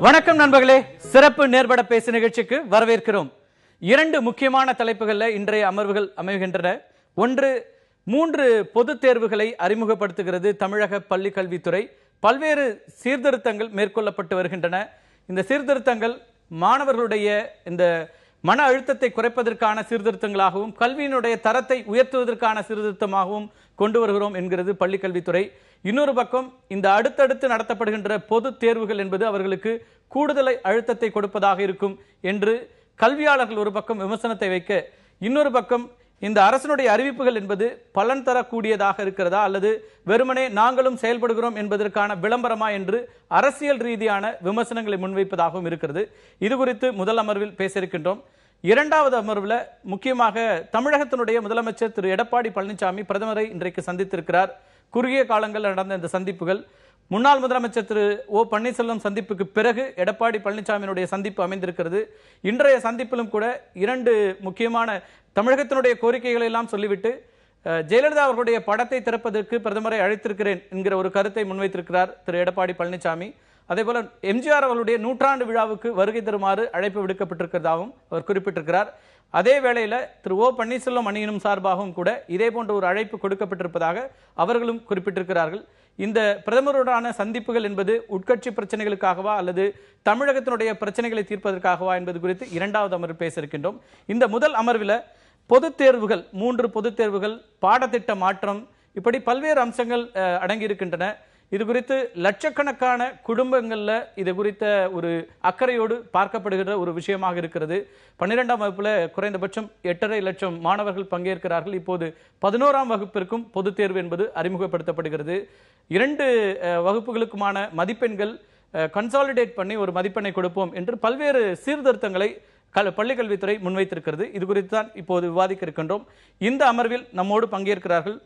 வணக்கம் நண்பர்களே, சிறப்பு நேர்பட பேசு நிகழ்ச்சிக்கு வரவேற்கிறோம். இரண்டு முக்கியமான தலைப்புகள்ல இன்றைய அமர்வுகள் அமைகின்றன. ஒன்று, 3 பொதுத் தேர்வுகளை அறிமுகப்படுத்துகிறது தமிழக பள்ளி கல்வித்துறை. பல்வேறு சீர்திருத்தங்கள் மேற்கொள்ளப்பட்டு வருகின்றன. இந்த சீர்திருத்தங்கள் மாணவர்களுடைய இந்த மன அழுத்தத்தை குறைப்பதற்கான சீர்திருத்தங்களாகவும் கல்வியினுடைய தரத்தை உயர்த்துவதற்கான சீர்திருத்தமாகவும் கொண்டு வருகிறோம் என்கிறது பள்ளி கல்வித்துறை. இன்னொரு பக்கம், இந்த அடுத்தடுத்து நடத்தப்படுகின்ற பொது தேர்வுகள் என்பது அவர்களுக்கு கூடுதல் அழுத்தத்தை கொடுப்பதாக இருக்கும் என்று கல்வியாளர்கள் ஒரு பக்கம் விமர்சனத்தை வைக்க, இன்னொரு பக்கம் இந்த அரசனுடைய அறிவிப்புகள் என்பது பலன் தரக்கூடியதாக இருக்கிறதா அல்லது வெறுமனே நாங்களும் செயல்படுகிறோம் என்பதற்கான விளம்பரமா என்று அரசியல் ரீதியான விமர்சனங்களை முன்வைப்பதாகவும் இருக்கிறது. இது குறித்து முதல் அமர்வில் பேச இருக்கின்றோம். இரண்டாவது அமர்வில் முக்கியமாக தமிழகத்தினுடைய முதலமைச்சர் திரு எடப்பாடி பழனிசாமி பிரதமரை இன்றைக்கு சந்தித்திருக்கிறார். குறுகிய காலங்கள் நடந்த இந்த சந்திப்புகள் முன்னாள் முதலமைச்சர் திரு ஓ பன்னீர்செல்வம் சந்திப்புக்கு பிறகு எடப்பாடி பழனிசாமியினுடைய சந்திப்பு அமைந்திருக்கிறது. இன்றைய சந்திப்பிலும் கூட 2 முக்கியமான தமிழகத்தினுடைய கோரிக்கைகளை எல்லாம் சொல்லிவிட்டு ஜெயலலிதா அவர்களுடைய படத்தை திறப்பதற்கு பிரதமரை அழைத்திருக்கிறேன் என்கிற ஒரு கருத்தை முன்வைத்திருக்கிறார் திரு எடப்பாடி பழனிசாமி. அதேபோல எம்ஜிஆர் அவர்களுடைய 100ஆண்டு விழாவுக்கு வருகை தருமாறு அழைப்பு விடுக்கப்பட்டிருக்கிறதாகவும் அவர் குறிப்பிட்டிருக்கிறார். அதே வேளையில திரு ஓ பன்னீர்செல்வம் அணியினும் சார்பாகவும் கூட இதே போன்ற ஒரு அழைப்பு கொடுக்கப்பட்டிருப்பதாக அவர்களும் குறிப்பிட்டிருக்கிறார்கள். இந்த பிரதமருடனான சந்திப்புகள் என்பது உட்கட்சி பிரச்சனைகளுக்காகவா அல்லது தமிழகத்தினுடைய பிரச்சனைகளை தீர்ப்பதற்காகவா என்பது குறித்து இரண்டாவது அமர்வு பேச இருக்கின்றோம். இந்த முதல் அமர்வில் பொதுத் தேர்வுகள், 3 பொதுத் தேர்வுகள், பாடத்திட்ட மாற்றம், இப்படி பல்வேறு அம்சங்கள் அடங்கியிருக்கின்றன. இது குறித்து லட்சக்கணக்கான குடும்பங்கள்ல இது குறித்த ஒரு அக்கறையோடு பார்க்கப்படுகிற ஒரு விஷயமாக இருக்கிறது. 12ஆம் வகுப்புல குறைந்தபட்சம் 8.5 லட்சம் மாணவர்கள் பங்கேற்கிறார்கள். இப்போது 11ஆம் வகுப்பிற்கும் பொதுத் தேர்வு என்பது அறிமுகப்படுத்தப்படுகிறது. 2 வகுப்புகளுக்குமான மதிப்பெண்கள் கன்சாலிடேட் பண்ணி ஒரு மதிப்பெண்ணை கொடுப்போம் என்று பல்வேறு சீர்திருத்தங்களை பள்ளி கல்வித்துறை முன்வைத்திருக்கிறது. இது குறித்து தான் இப்போது விவாதிக்க இருக்கின்றோம். இந்த அமர்வில் நம்மோடு பங்கேற்கிறார்கள்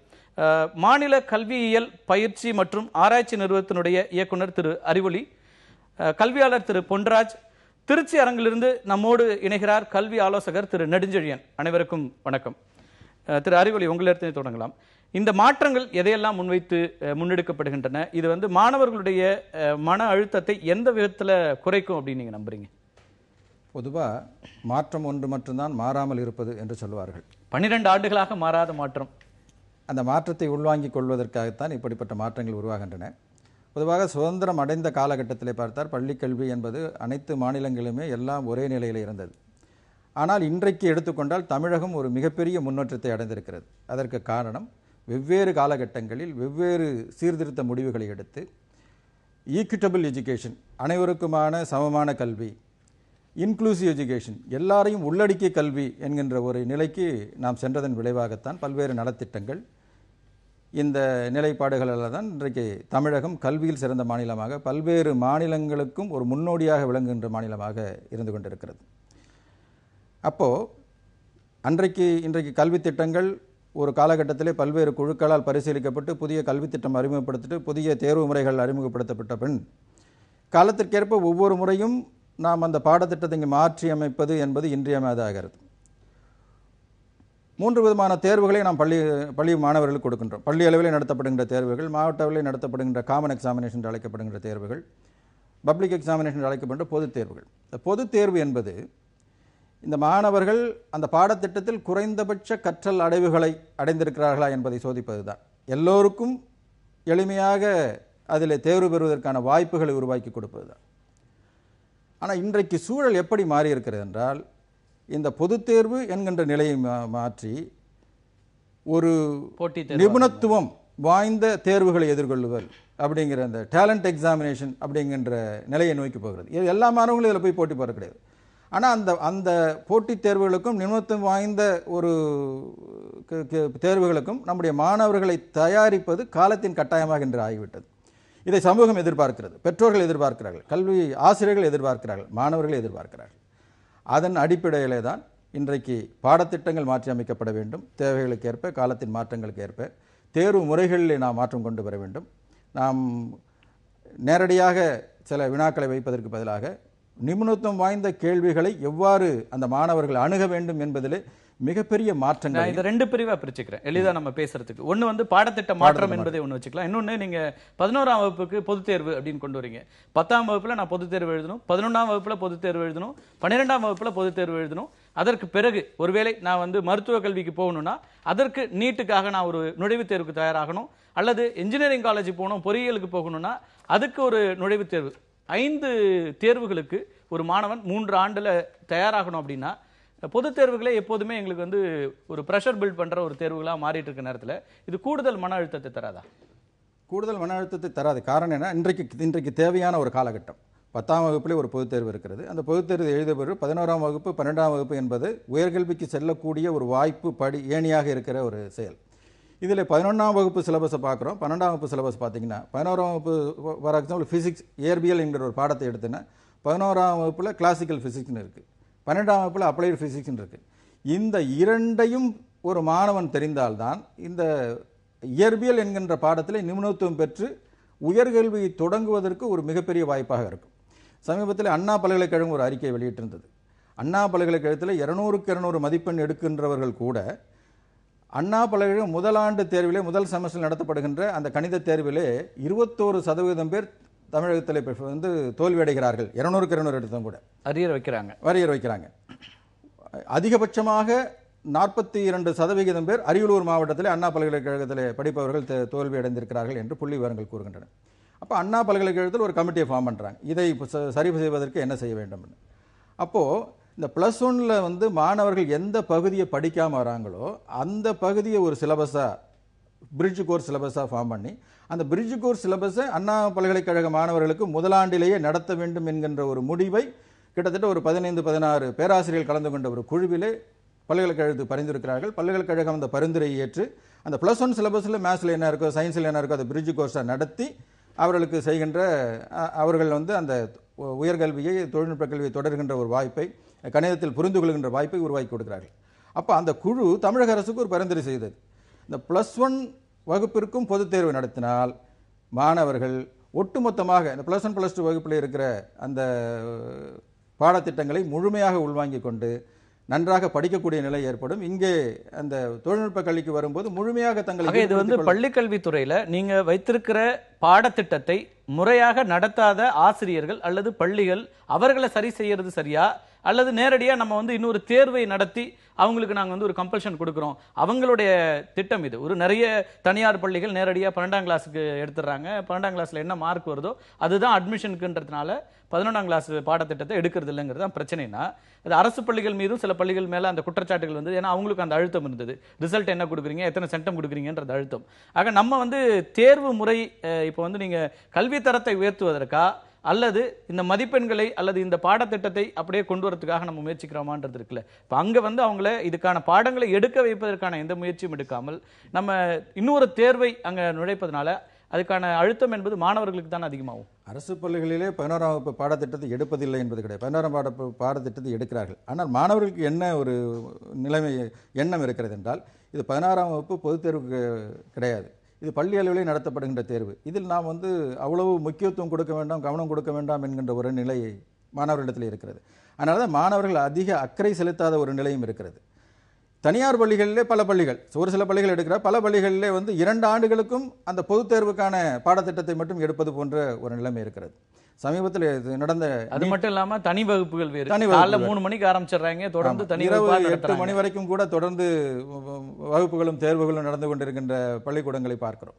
மாநில கல்வியியல் பயிற்சி மற்றும் ஆராய்ச்சி நிறுவனத்தினுடைய இயக்குனர் திரு அறிவொளி, கல்வியாளர் திரு பொன்ராஜ், திருச்சி அரங்கிலிருந்து நம்மோடு இணைகிறார் கல்வி ஆலோசகர் திரு நெடுஞ்செழியன். அனைவருக்கும் வணக்கம். திரு அறிவொளி, உங்களிடத்திலே தொடங்கலாம். இந்த மாற்றங்கள் எதையெல்லாம் முன்வைத்து முன்னெடுக்கப்படுகின்றன? இது மாணவர்களுடைய மன அழுத்தத்தை எந்த விதத்தில் குறைக்கும் அப்படின்னு நீங்க நம்புறீங்க? பொதுவாக மாற்றம் ஒன்று மட்டும்தான் மாறாமல் இருப்பது என்று சொல்வார்கள். 12 ஆண்டுகளாக மாறாத மாற்றம். அந்த மாற்றத்தை உள்வாங்கிக் கொள்வதற்காகத்தான் இப்படிப்பட்ட மாற்றங்கள் உருவாகின்றன. பொதுவாக சுதந்திரம் அடைந்த காலகட்டத்தில் பார்த்தால் பள்ளிக்கல்வி என்பது அனைத்து மாநிலங்களிலுமே எல்லாம் ஒரே நிலையில் இருந்தது. ஆனால் இன்றைக்கு எடுத்துக்கொண்டால் தமிழகம் ஒரு மிகப்பெரிய முன்னேற்றத்தை அடைந்திருக்கிறது. அதற்கு காரணம், வெவ்வேறு காலகட்டங்களில் வெவ்வேறு சீர்திருத்த முடிவுகளை எடுத்து ஈக்விட்டபிள் எஜுகேஷன், அனைவருக்குமான சமமான கல்வி, இன்க்ளூசிவ் எஜுகேஷன், எல்லாரையும் உள்ளடக்கிய கல்வி என்கின்ற ஒரு நிலைக்கு நாம் சென்றதன் விளைவாகத்தான் பல்வேறு நலத்திட்டங்கள், இந்த நிலைப்பாடுகளால் தான் இன்றைக்கு தமிழகம் கல்வியில் சிறந்த மாநிலமாக பல்வேறு மாநிலங்களுக்கும் ஒரு முன்னோடியாக விளங்குகின்ற மாநிலமாக இருந்து கொண்டிருக்கிறது. அப்போது இன்றைக்கு கல்வி திட்டங்கள் ஒரு காலகட்டத்திலே பல்வேறு குழுக்களால் பரிசீலிக்கப்பட்டு புதிய கல்வி திட்டம் அறிமுகப்படுத்திட்டு புதிய தேர்வு முறைகள் அறிமுகப்படுத்தப்பட்ட பின் காலத்திற்கேற்ப ஒவ்வொரு முறையும் நாம் அந்த பாடத்திட்டத்தை இங்கே மாற்றி அமைப்பது என்பது இன்றியமையாததாகிறது. 3 விதமான தேர்வுகளை நாம் பள்ளி மாணவர்களுக்கு கொடுக்கின்றோம். பள்ளி அளவில் நடத்தப்படுகின்ற தேர்வுகள், மாவட்ட அளவில் நடத்தப்படுகின்ற காமன் எக்ஸாமினேஷன் என்று அழைக்கப்படுகின்ற தேர்வுகள், பப்ளிக் எக்ஸாமினேஷன் என்று அழைக்கப்படுகின்ற பொதுத் தேர்வுகள். இந்த பொதுத் தேர்வு என்பது இந்த மாணவர்கள் அந்த பாடத்திட்டத்தில் குறைந்தபட்ச கற்றல் அடைவுகளை அடைந்திருக்கிறார்களா என்பதை சோதிப்பது தான். எல்லோருக்கும் எளிமையாக அதில் தேர்வு பெறுவதற்கான வாய்ப்புகளை உருவாக்கி கொடுப்பது தான். ஆனால் இன்றைக்கு சூழல் எப்படி மாறி இருக்கிறது என்றால், இந்த பொதுத் தேர்வு என்கின்ற நிலையை மாற்றி ஒரு நிபுணத்துவம் வாய்ந்த தேர்வுகளை எதிர்கொள்ளுதல் அப்படிங்கிற அந்த டேலண்ட் எக்ஸாமினேஷன் அப்படிங்கிற நிலையை நோக்கி போகிறது. எல்லா மாணவர்களும் இதில் போய் போட்டி போட கிடையாது. ஆனால் அந்த போட்டித் தேர்வுகளுக்கும் நிபுணத்துவம் வாய்ந்த ஒரு தேர்வுகளுக்கும் நம்முடைய மாணவர்களை தயாரிப்பது காலத்தின் கட்டாயமாக என்று ஆகிவிட்டது. இதை சமூகம் எதிர்பார்க்கிறது, பெற்றோர்கள் எதிர்பார்க்கிறார்கள், கல்வி ஆசிரியர்கள் எதிர்பார்க்கிறார்கள், மாணவர்கள் எதிர்பார்க்கிறார்கள். அதன் அடிப்படையிலே தான் இன்றைக்கு பாடத்திட்டங்கள் மாற்றி அமைக்கப்பட வேண்டும். தேவைகளுக்கு ஏற்ப, காலத்தின் மாற்றங்களுக்கு ஏற்ப தேர்வு முறைகளிலே நாம் மாற்றம் கொண்டு வர வேண்டும். நாம் நேரடியாக சில வினாக்களை வைப்பதற்கு பதிலாக நிபுணத்துவம் வாய்ந்த கேள்விகளை எவ்வாறு அந்த மாணவர்கள் அணுக வேண்டும் என்பதிலே மிகப்பெரிய மாற்றங்கள். நான் இதை 2 பிரிவா பிரிச்சுக்கிறேன் எளிதா நம்ம பேசுறதுக்கு. ஒண்ணு வந்து பாடத்திட்ட மாற்றம் என்பதை ஒண்ணு வச்சுக்கலாம். இன்னொன்னு நீங்க 11ஆம் வகுப்புக்கு பொதுத் தேர்வு அப்படின்னு கொண்டு வரீங்க. 10ஆம் வகுப்புல நான் பொதுத் தேர்வு எழுதணும், 11ஆம் வகுப்புல பொதுத் தேர்வு எழுதணும், 12ஆம் வகுப்புல பொதுத் தேர்வு எழுதணும். அதற்கு பிறகு ஒருவேளை நான் வந்து மருத்துவ கல்விக்கு போகணும்னா அதற்கு நீட்டுக்காக நான் ஒரு நுழைவுத் தேர்வுக்கு தயாராகணும், அல்லது இன்ஜினியரிங் காலேஜ் போகணும், பொறியியலுக்கு போகணும்னா அதுக்கு ஒரு நுழைவுத் தேர்வு. 5 தேர்வுகளுக்கு ஒரு மாணவன் 3 ஆண்டுல தயாராகணும் அப்படின்னா பொதுத் தேர்வுகளே எப்போதுமே எங்களுக்கு வந்து ஒரு ப்ரெஷர் பில்ட் பண்ற ஒரு தேர்வுகளா மாறிட்டு இருக்க நேரத்தில் இது கூடுதல் மன அழுத்தத்தை தராதா? கூடுதல் மன அழுத்தத்தை தராது. காரணம் என்ன, இன்றைக்கு தேவையான ஒரு காலகட்டம். 10ஆம் வகுப்பிலே ஒரு பொதுத் தேர்வு இருக்கிறது. அந்த பொதுத் தேர்வு எழுத பிறகு 11ஆம் வகுப்பு 12ஆம் வகுப்பு என்பது உயர்கல்விக்கு செல்லக்கூடிய ஒரு வாய்ப்பு படி ஏணியாக இருக்கிற ஒரு செயல். இதில் 11ஆம் வகுப்பு சிலபஸை பார்க்குறோம். 12ஆம் வகுப்பு சிலபஸ் பார்த்தீங்கன்னா 11ஆம் வகுப்பு ஃபார் எக்ஸாம்பிள் ஃபிசிக்ஸ் இயற்பியல் என்கிற ஒரு பாடத்தை எடுத்தேன்னா 11ஆம் வகுப்பில் கிளாசிக்கல் ஃபிசிக்ஸ்னு இருக்குது, 12ஆம் வகுப்பில் அப்ளைடு ஃபிசிக்ஸ்னு இருக்குது. இந்த இரண்டையும் ஒரு மாணவன் தெரிந்தால்தான் இந்த இயற்பியல் என்கின்ற பாடத்தில் நிபுணத்துவம் பெற்று உயர்கல்வியை தொடங்குவதற்கு ஒரு மிகப்பெரிய வாய்ப்பாக இருக்கும். சமீபத்தில் அண்ணா பல்கலைக்கழகம் ஒரு அறிக்கை வெளியிட்டிருந்தது. அண்ணா பல்கலைக்கழகத்தில் 200க்கு 200 மதிப்பெண் எடுக்கின்றவர்கள் கூட அண்ணா பல்கலைக்கழகம் முதலாண்டு தேர்விலே முதல் செமஸ்டர் நடத்தப்படுகின்ற அந்த கணித தேர்விலே 21% பேர் தமிழகத்தில் வந்து தோல்வியடைகிறார்கள். 200க்கு 200 எடுத்தவங்க கூட அரியர் வைக்கிறாங்க. அதிகபட்சமாக 42% பேர் அரியலூர் மாவட்டத்தில் அண்ணா பல்கலைக்கழகத்தில் படிப்பவர்கள் தோல்வி அடைந்திருக்கிறார்கள் என்று புள்ளி விவரங்கள் கூறுகின்றன. அப்போ அண்ணா பல்கலைக்கழகத்தில் ஒரு கமிட்டியை ஃபார்ம் பண்ணுறாங்க, இதை சரி செய்வதற்கு என்ன செய்ய வேண்டும். அப்போது இந்த +1ல் வந்து மாணவர்கள் எந்த பகுதியை படிக்காமல் வராங்களோ அந்த பகுதியை ஒரு சிலபஸாக பிரிட்ஜ் கோர்ஸ் சிலபஸாக ஃபார்ம் பண்ணி அந்த பிரிட்ஜ் கோர்ஸ் சிலபஸை அண்ணா பல்கலைக்கழக மாணவர்களுக்கு முதலாண்டிலேயே நடத்த வேண்டும் என்கின்ற ஒரு முடிவை கிட்டத்தட்ட ஒரு 15-16 பேராசிரியர்கள் கலந்து கொண்ட ஒரு குழுவிலே பல்கலைக்கழகத்துக்கு பரிந்துரைக்கிறார்கள். பல்கலைக்கழகம் அந்த பரிந்துரையை ஏற்று அந்த +1 சிலபஸில் மேத்ஸில் என்ன இருக்கோ சயின்ஸில் என்ன இருக்கோ அதை பிரிட்ஜ் கோர்ஸாக நடத்தி அவர்களுக்கு செய்கின்ற அவர்கள் வந்து அந்த உயர்கல்வியை தொழில்நுட்ப கல்வியை தொடர்கின்ற ஒரு வாய்ப்பை கணிதத்தில் புரிந்து கொள்கின்ற வாய்ப்பை உருவாக்கி கொடுக்கிறார்கள். அப்போ அந்த குழு தமிழக அரசுக்கு ஒரு பரிந்துரை செய்தது. இந்த +1 வகுப்பிற்கும் பொதுத் தேர்வு நடத்தினால் மாணவர்கள் ஒட்டுமொத்தமாக இந்த +1 +2 வகுப்பில் இருக்கிற அந்த பாடத்திட்டங்களை முழுமையாக உள்வாங்கிக் கொண்டு நன்றாக படிக்கக்கூடிய நிலை ஏற்படும். இங்கே அந்த தொழில்நுட்ப கல்விக்கு வரும்போது முழுமையாக தங்களை இது வந்து பள்ளிக்கல்வித்துறையில நீங்க வைத்திருக்கிற பாடத்திட்டத்தை முறையாக நடத்தாத ஆசிரியர்கள் அல்லது பள்ளிகள் அவர்களை சரி செய்யறது சரியா, அல்லது நேரடியா நம்ம வந்து இன்னொரு தேர்வை நடத்தி அவங்களுக்கு நாங்க வந்து ஒரு கம்பல்ஷன் கொடுக்கிறோம் அவங்களுடைய திட்டம் இது? ஒரு நிறைய தனியார் பள்ளிகள் நேரடியா 12ஆம் கிளாஸுக்கு எடுத்துறாங்க, 12ஆம் கிளாஸ்ல என்ன மார்க் வருதோ அதுதான் அட்மிஷனுக்குன்றதுனால 11ஆம் கிளாஸ் பாடத்திட்டத்தை எடுக்கிறது இல்லைங்கிறது தான் பிரச்சனைனா, அது அரசு பள்ளிகள் மீதும் சில பள்ளிகள் மேல அந்த குற்றச்சாட்டுகள் வந்து, ஏன்னா அவங்களுக்கு அந்த அழுத்தம் இருந்தது, ரிசல்ட் என்ன கொடுக்குறீங்க, எத்தனை சென்டம் கொடுக்குறீங்கன்றது அழுத்தம். ஆக நம்ம வந்து தேர்வு முறை இப்போ வந்து நீங்க கல்வி தரத்தை உயர்த்துவதற்கா அல்லது இந்த மதிப்பெண்களை அல்லது இந்த பாடத்திட்டத்தை அப்படியே கொண்டு வரதுக்காக நம்ம முயற்சிக்கிறோமான்றது இருக்குல்ல. இப்போ அங்க வந்து அவங்கள இதுக்கான பாடங்களை எடுக்க வைப்பதற்கான எந்த முயற்சியும் எடுக்காமல் நம்ம இன்னொரு தேர்வை அங்க நுழைப்பதனால அதுக்கான அழுத்தம் என்பது மாணவர்களுக்கு தான் அதிகமாகும். அரசு பள்ளிகளிலே 11ஆம் வகுப்பு பாடத்திட்டத்தை எடுப்பதில்லை என்பது கிடையாது. 11ஆம் பாடத்திட்டத்தை எடுக்கிறார்கள். ஆனால் மாணவர்களுக்கு என்ன ஒரு நிலைமை எண்ணம் இருக்கிறது என்றால், இது 16ஆம் வகுப்பு பொதுத் தேர்வு கிடையாது, இது பள்ளி அளவிலே நடத்தப்படுகின்ற தேர்வு, இதில் நாம் வந்து அவ்வளவு முக்கியத்துவம் கொடுக்க வேண்டாம், கவனம் கொடுக்க வேண்டாம் என்கின்ற ஒரு நிலை மாணவர்களிடத்தில் இருக்கிறது. அதனால தான் மாணவர்கள் அதிக அக்கறை செலுத்தாத ஒரு நிலையும் இருக்கிறது. தனியார் பள்ளிகளிலே பல பள்ளிகள், ஒரு சில பள்ளிகள் எடுக்கிற பல பள்ளிகளிலே வந்து 2 ஆண்டுகளுக்கும் அந்த பொதுத் தேர்வுக்கான பாடத்திட்டத்தை மட்டும் எடுப்பது போன்ற ஒரு நிலைமை இருக்கிறது. சமீபத்தில் நடந்த அது மட்டும் இல்லாம தனி வகுப்புகள் வேறு, காலைல 3 மணிக்கு ஆரம்பிச்சிடுறாங்க, தொடர்ந்து தனி இரவு 8 மணி வரைக்கும் கூட தொடர்ந்து வகுப்புகளும் தேர்வுகளும் நடந்து கொண்டிருக்கின்ற பள்ளிக்கூடங்களை பார்க்கிறோம்.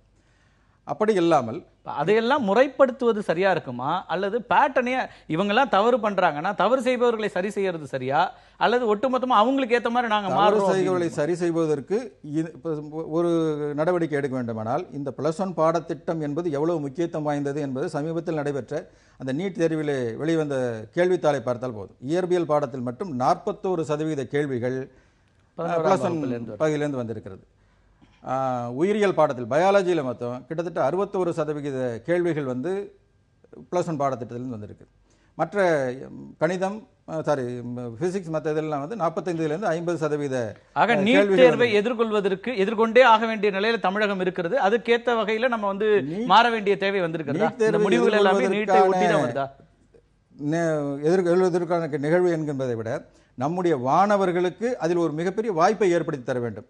அப்படி இல்லாமல் அதையெல்லாம் முறைப்படுத்துவது சரியா இருக்குமா, அல்லது பேட்டர்னே இவங்கெல்லாம் தவறு பண்றாங்கன்னா தவறு செய்பவர்களை சரி செய்யறது சரியா, அல்லது ஒட்டுமொத்தமா அவங்களுக்கு ஏற்ற மாதிரி நாங்க மாறுவர்களை சரி செய்வதற்கு ஒரு நடவடிக்கை எடுக்க வேண்டுமானால் இந்த +1 பாடத்திட்டம் என்பது எவ்வளவு முக்கியத்துவம் வாய்ந்தது என்பது சமீபத்தில் நடைபெற்ற அந்த நீட் தேர்விலே வெளிவந்த கேள்வித்தாளை பார்த்தால் போதும். இயற்பியல் பாடத்தில் மட்டும் 41% கேள்விகள் +1 பகுதியிலிருந்து வந்திருக்கிறது. உயிரியல் பாடத்தில் பயாலஜியில் மொத்தம் கிட்டத்தட்ட 61% கேள்விகள் வந்து +1 பாடத்திட்டத்திலிருந்து வந்திருக்கு. மற்ற கணிதம் பிசிக்ஸ் மற்ற இதெல்லாம் வந்து 45% 50%. ஆக நீட் தேர்வை எதிர்கொண்டே ஆக வேண்டிய நிலையில தமிழகம் இருக்கிறது. அதுக்கேற்ற வகையில நம்ம வந்து மாற வேண்டிய தேவை வந்திருக்கிறது. இந்த முடிவுகள் எல்லாமே நீட்டை ஒட்டி தான் வருதா? எழுதுவதற்கான நிகழ்வு என்கின்றதை விட நம்முடைய மாணவர்களுக்கு அதில் ஒரு மிகப்பெரிய வாய்ப்பை ஏற்படுத்தி தர வேண்டும்.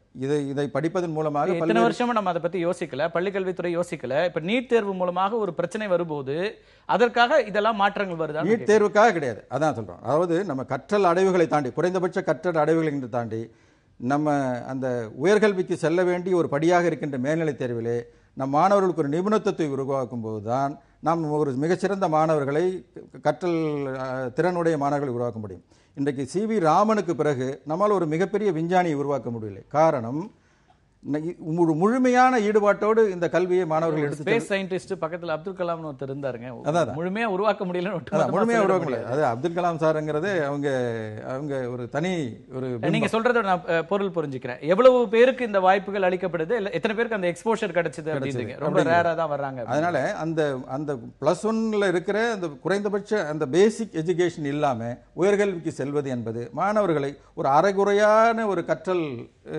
இதை படிப்பதன் மூலமாக இத்தனை வருஷமா நம்ம அதை பத்தி யோசிக்கல, பள்ளிக்கல்வித்துறை யோசிக்கல. இப்ப நீட் தேர்வு மூலமாக ஒரு பிரச்சனை வரும்போது அதற்காக இதெல்லாம் மாற்றங்கள் வருதா? நீட் தேர்வுக்காக கிடையாது, அதான் சொல்றோம். அதாவது நம்ம கற்றல் அடைவுகளை தாண்டி, குறைந்தபட்ச கற்றல் அடைவுகளை தாண்டி நம்ம அந்த உயர்கல்விக்கு செல்ல வேண்டிய ஒரு படியாக இருக்கின்ற மேல்நிலைத் தேர்விலே நம் மாணவர்களுக்கு ஒரு நிபுணத்துவத்தை உருவாக்கும் போதுதான் நாம் ஒரு மிகச்சிறந்த மாணவர்களை, கற்றல் திறனுடைய மாணவர்களை உருவாக்க முடியும். இன்றைக்கு சி.வி. ராமனுக்கு பிறகு நம்மால் ஒரு மிகப்பெரிய விஞ்ஞானியை உருவாக்க முடியவில்லை. காரணம், முழுமையான ஈடுபாட்டோடு இந்த கல்வியை மாணவர்கள் எடுத்து ஸ்பேஸ் சயின்டிஸ்ட் பக்கத்துல அப்துல் கலாம்னு ஒருத்தர் இருந்தாருங்க. முழுமையா உருவாக்க முடியல, முழுமையா உருவாக்க முடியல. அது அப்துல் கலாம் சார்ங்கிறது அவங்க ஒரு தனி ஒரு, நீங்க சொல்றத நான் பொருள் புரிஞ்சுக்கிறேன். எவ்வளவு பேருக்கு இந்த வாய்ப்புகள் அளிக்கப்படுது, எத்தனை பேருக்கு அந்த எக்ஸ்போஷர் கிடைச்சது அப்படின்றீங்க? ரொம்ப ரேரா தான் வர்றாங்க. அதனால அந்த +1ல இருக்கிற அந்த குறைந்தபட்ச அந்த பேசிக் எஜுகேஷன் இல்லாம உயர்கல்விக்கு செல்வது என்பது மாணவர்களை ஒரு அரைகுறையான ஒரு கற்றல்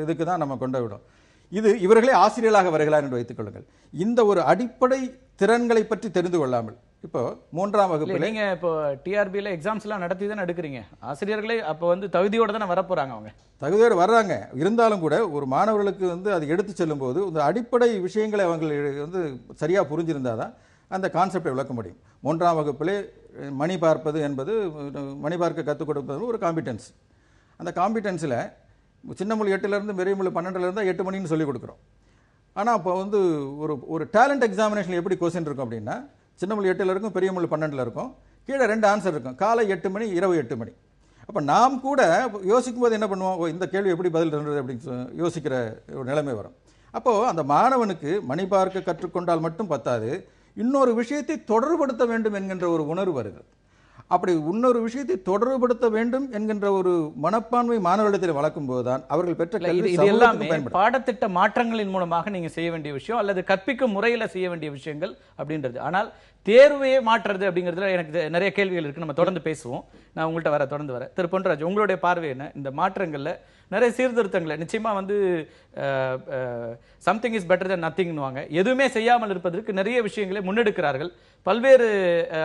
இதுக்கு தான் நம்ம கொண்டு விடும். இது இவர்களே ஆசிரியர்களாக வருகிறார் என்று வைத்துக் கொள்ளுங்கள். இந்த ஒரு அடிப்படை திறன்களை பற்றி தெரிந்து கொள்ளாமல், இப்போ 3ஆம் வகுப்பில் நீங்க இப்போ டிஆர்பியில் எக்ஸாம்ஸ் எல்லாம் நடத்தி தானே எடுக்கிறீங்க. ஆசிரியர்களே அப்போ தகுதியோட தானே வரப்போறாங்க. அவங்க தகுதியோடு வர்றாங்க. இருந்தாலும் கூட ஒரு மாணவர்களுக்கு அது எடுத்து செல்லும் போது இந்த அடிப்படை விஷயங்களை அவங்க சரியா புரிஞ்சிருந்தாதான் அந்த கான்செப்டை விளக்க முடியும். 3ஆம் வகுப்பிலே மணி பார்ப்பது என்பது, மணி பார்க்க கற்றுக் கொடுப்பது ஒரு காம்பிடன்ஸ். அந்த காம்பிடன்ஸில் சின்ன மொழி 8லேருந்து பெரிய மொழி 12லேருந்து 8 மணின்னு சொல்லிக் கொடுக்குறோம். ஆனால் இப்போ ஒரு டேலண்ட் எக்ஸாமினேஷன் எப்படி கொஸ்டின் இருக்கும் அப்படின்னா, சின்ன மொழி 8ல் இருக்கும், பெரிய மொழி 12ல் இருக்கும், கீழே 2 ஆன்சர் இருக்கும், காலை 8 மணி, இரவு 8 மணி. அப்போ நாம் கூட யோசிக்கும் போது என்ன பண்ணுவோம், இந்த கேள்வி எப்படி பதில் இருந்தது அப்படின்னு யோசிக்கிற ஒரு நிலைமை வரும். அப்போது அந்த மாணவனுக்கு மணி பார்க்க கற்றுக்கொண்டால் மட்டும் பத்தாது, இன்னொரு விஷயத்தை தொடர்புபடுத்த வேண்டும் என்கின்ற ஒரு உணர்வு வருகிறது. அப்படி இன்னொரு விஷயத்தை தொடர்புபடுத்த வேண்டும் என்கின்ற ஒரு மனப்பான்மை மாணவர்களிடத்தில் வளர்க்கும் போதுதான் அவர்கள் பெற்ற கல்வி எல்லாமே பாடத்திட்ட மாற்றங்களின் மூலமாக நீங்க செய்ய வேண்டிய விஷயம், அல்லது கற்பிக்கும் முறையில செய்ய வேண்டிய விஷயங்கள் அப்படின்றது. ஆனால் தேர்வையே மாற்றுறது அப்படிங்கிறதுல எனக்கு நிறைய கேள்விகள் இருக்கு. நம்ம தொடர்ந்து பேசுவோம். நான் உங்கள்கிட்ட தொடர்ந்து வரேன். திரு பொன்ராஜ், உங்களுடைய பார்வை என்ன? இந்த மாற்றங்கள்ல நிறைய சீர்திருத்தங்களை நிச்சயமா சம்திங் இஸ் பெட்டர் தென் நத்திங்னுவாங்க. எதுவுமே செய்யாமல் இருப்பதற்கு நிறைய விஷயங்களை முன்னெடுக்கிறார்கள். பல்வேறு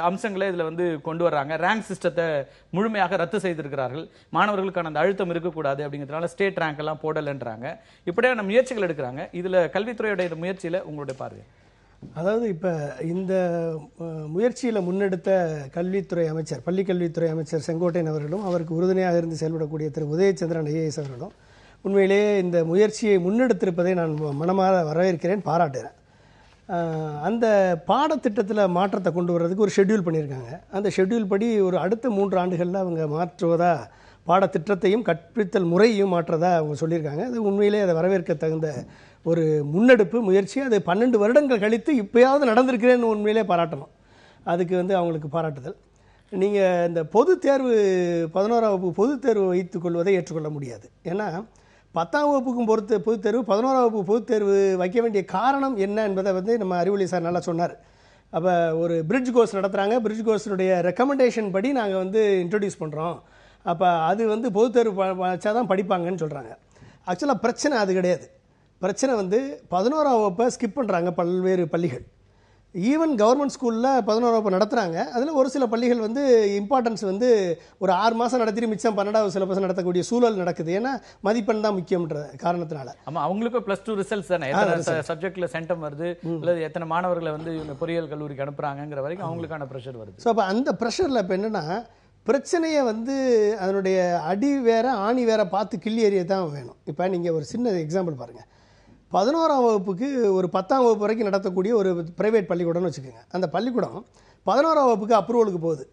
அம்சங்களை இதுல கொண்டு வர்றாங்க. ரேங்க் சிஸ்டத்தை முழுமையாக ரத்து செய்திருக்கிறார்கள். மாணவர்களுக்கான அந்த அழுத்தம் இருக்கக்கூடாது அப்படிங்கிறதுனால ஸ்டேட் ரேங்க் எல்லாம் போடலன்றாங்க. இப்படியான முயற்சிகள் எடுக்கிறாங்க. இதுல கல்வித்துறையுடைய முயற்சியில உங்களுடைய பார்வை? அதாவது இப்போ இந்த முயற்சியில் முன்னெடுத்த கல்வித்துறை அமைச்சர், பள்ளிக்கல்வித்துறை அமைச்சர் செங்கோட்டையன் அவர்களும், அவருக்கு உறுதுணையாக இருந்து செயல்படக்கூடிய திரு உதயச்சந்திரன் ஐஏஎஸ் அவர்களும் உண்மையிலேயே இந்த முயற்சியை முன்னெடுத்திருப்பதை நான் மனமாக வரவேற்கிறேன், பாராட்டுகிறேன். அந்த பாடத்திட்டத்தில் மாற்றத்தை கொண்டு வர்றதுக்கு ஒரு ஷெட்யூல் பண்ணியிருக்காங்க. அந்த ஷெட்யூல் படி ஒரு அடுத்த 3 ஆண்டுகளில் அவங்க மாற்றுவதா, பாடத்திட்டத்தையும் கற்பித்தல் முறையையும் மாற்றதா அவங்க சொல்லியிருக்காங்க. அது உண்மையிலே அதை வரவேற்க தகுந்த ஒரு முன்னெடுப்பு முயற்சி. அது 12 வருடங்கள் கழித்து இப்போயாவது நடந்திருக்கிறேன்னு உண்மையிலே பாராட்டணும். அதுக்கு அவங்களுக்கு பாராட்டுதல். நீங்கள் இந்த பொதுத் தேர்வு 11ஆம் வகுப்பு பொதுத் தேர்வு வைத்துக் கொள்வதை ஏற்றுக்கொள்ள முடியாது. ஏன்னா 10ஆம் வகுப்புக்கும் பொதுத் தேர்வு, 11ஆம் வகுப்பு பொதுத் தேர்வு வைக்க வேண்டிய காரணம் என்ன என்பதை நம்ம அறிவொளி சார் நல்லா சொன்னார். அப்போ ஒரு பிரிட்ஜ் கோர்ஸ் நடத்துகிறாங்க, பிரிட்ஜ் கோர்ஸினுடைய ரெக்கமெண்டேஷன் படி நாங்கள் இன்ட்ரடியூஸ் பண்ணுறோம். அப்போ அது பொதுத் தேர்வு வச்சா தான் படிப்பாங்கன்னு சொல்கிறாங்க. ஆக்சுவலாக பிரச்சனை அது கிடையாது. பிரச்சனை 11ஆம் வகுப்பை ஸ்கிப் பண்ணுறாங்க பல்வேறு பள்ளிகள். ஈவன் கவர்மெண்ட் ஸ்கூலில் 11ஆம் வகுப்பு நடத்துகிறாங்க. அதில் ஒரு சில பள்ளிகள் இம்பார்ட்டன்ஸ் ஒரு 6 மாதம் நடத்திட்டு மிச்சம் 12வது சிலபஸ் நடத்தக்கூடிய சூழல் நடக்குது. ஏன்னா மதிப்பெண் தான் முக்கியம்ன்ற காரணத்தினால. ஆமாம், அவங்களுக்கு +2 ரிசல்ட்ஸ் தானே, எத்தனை சப்ஜெக்டில் சென்டம் வருது, இல்லை எத்தனை மாணவர்களை இவங்க பொறியியல் கல்லூரிக்கு அனுப்புகிறாங்கிற வரைக்கும் அவங்களுக்கான ப்ரெஷர் வருது. ஸோ அப்போ அந்த ப்ரெஷரில் இப்போ என்னென்னா, பிரச்சனையை அதனுடைய அடி வேற ஆணி வேற பார்த்து கிள்ளி எறிய தான் வேணும். இப்போ நீங்கள் ஒரு சின்ன எக்ஸாம்பிள் பாருங்கள். 11ஆம் வகுப்புக்கு ஒரு 10ஆம் வகுப்பு வரைக்கும் நடத்தக்கூடிய ஒரு பிரைவேட் பள்ளிக்கூடம்னு வச்சுக்கோங்க. அந்த பள்ளிக்கூடம் 11ஆம் வகுப்புக்கு அப்ரூவலுக்கு போகுது.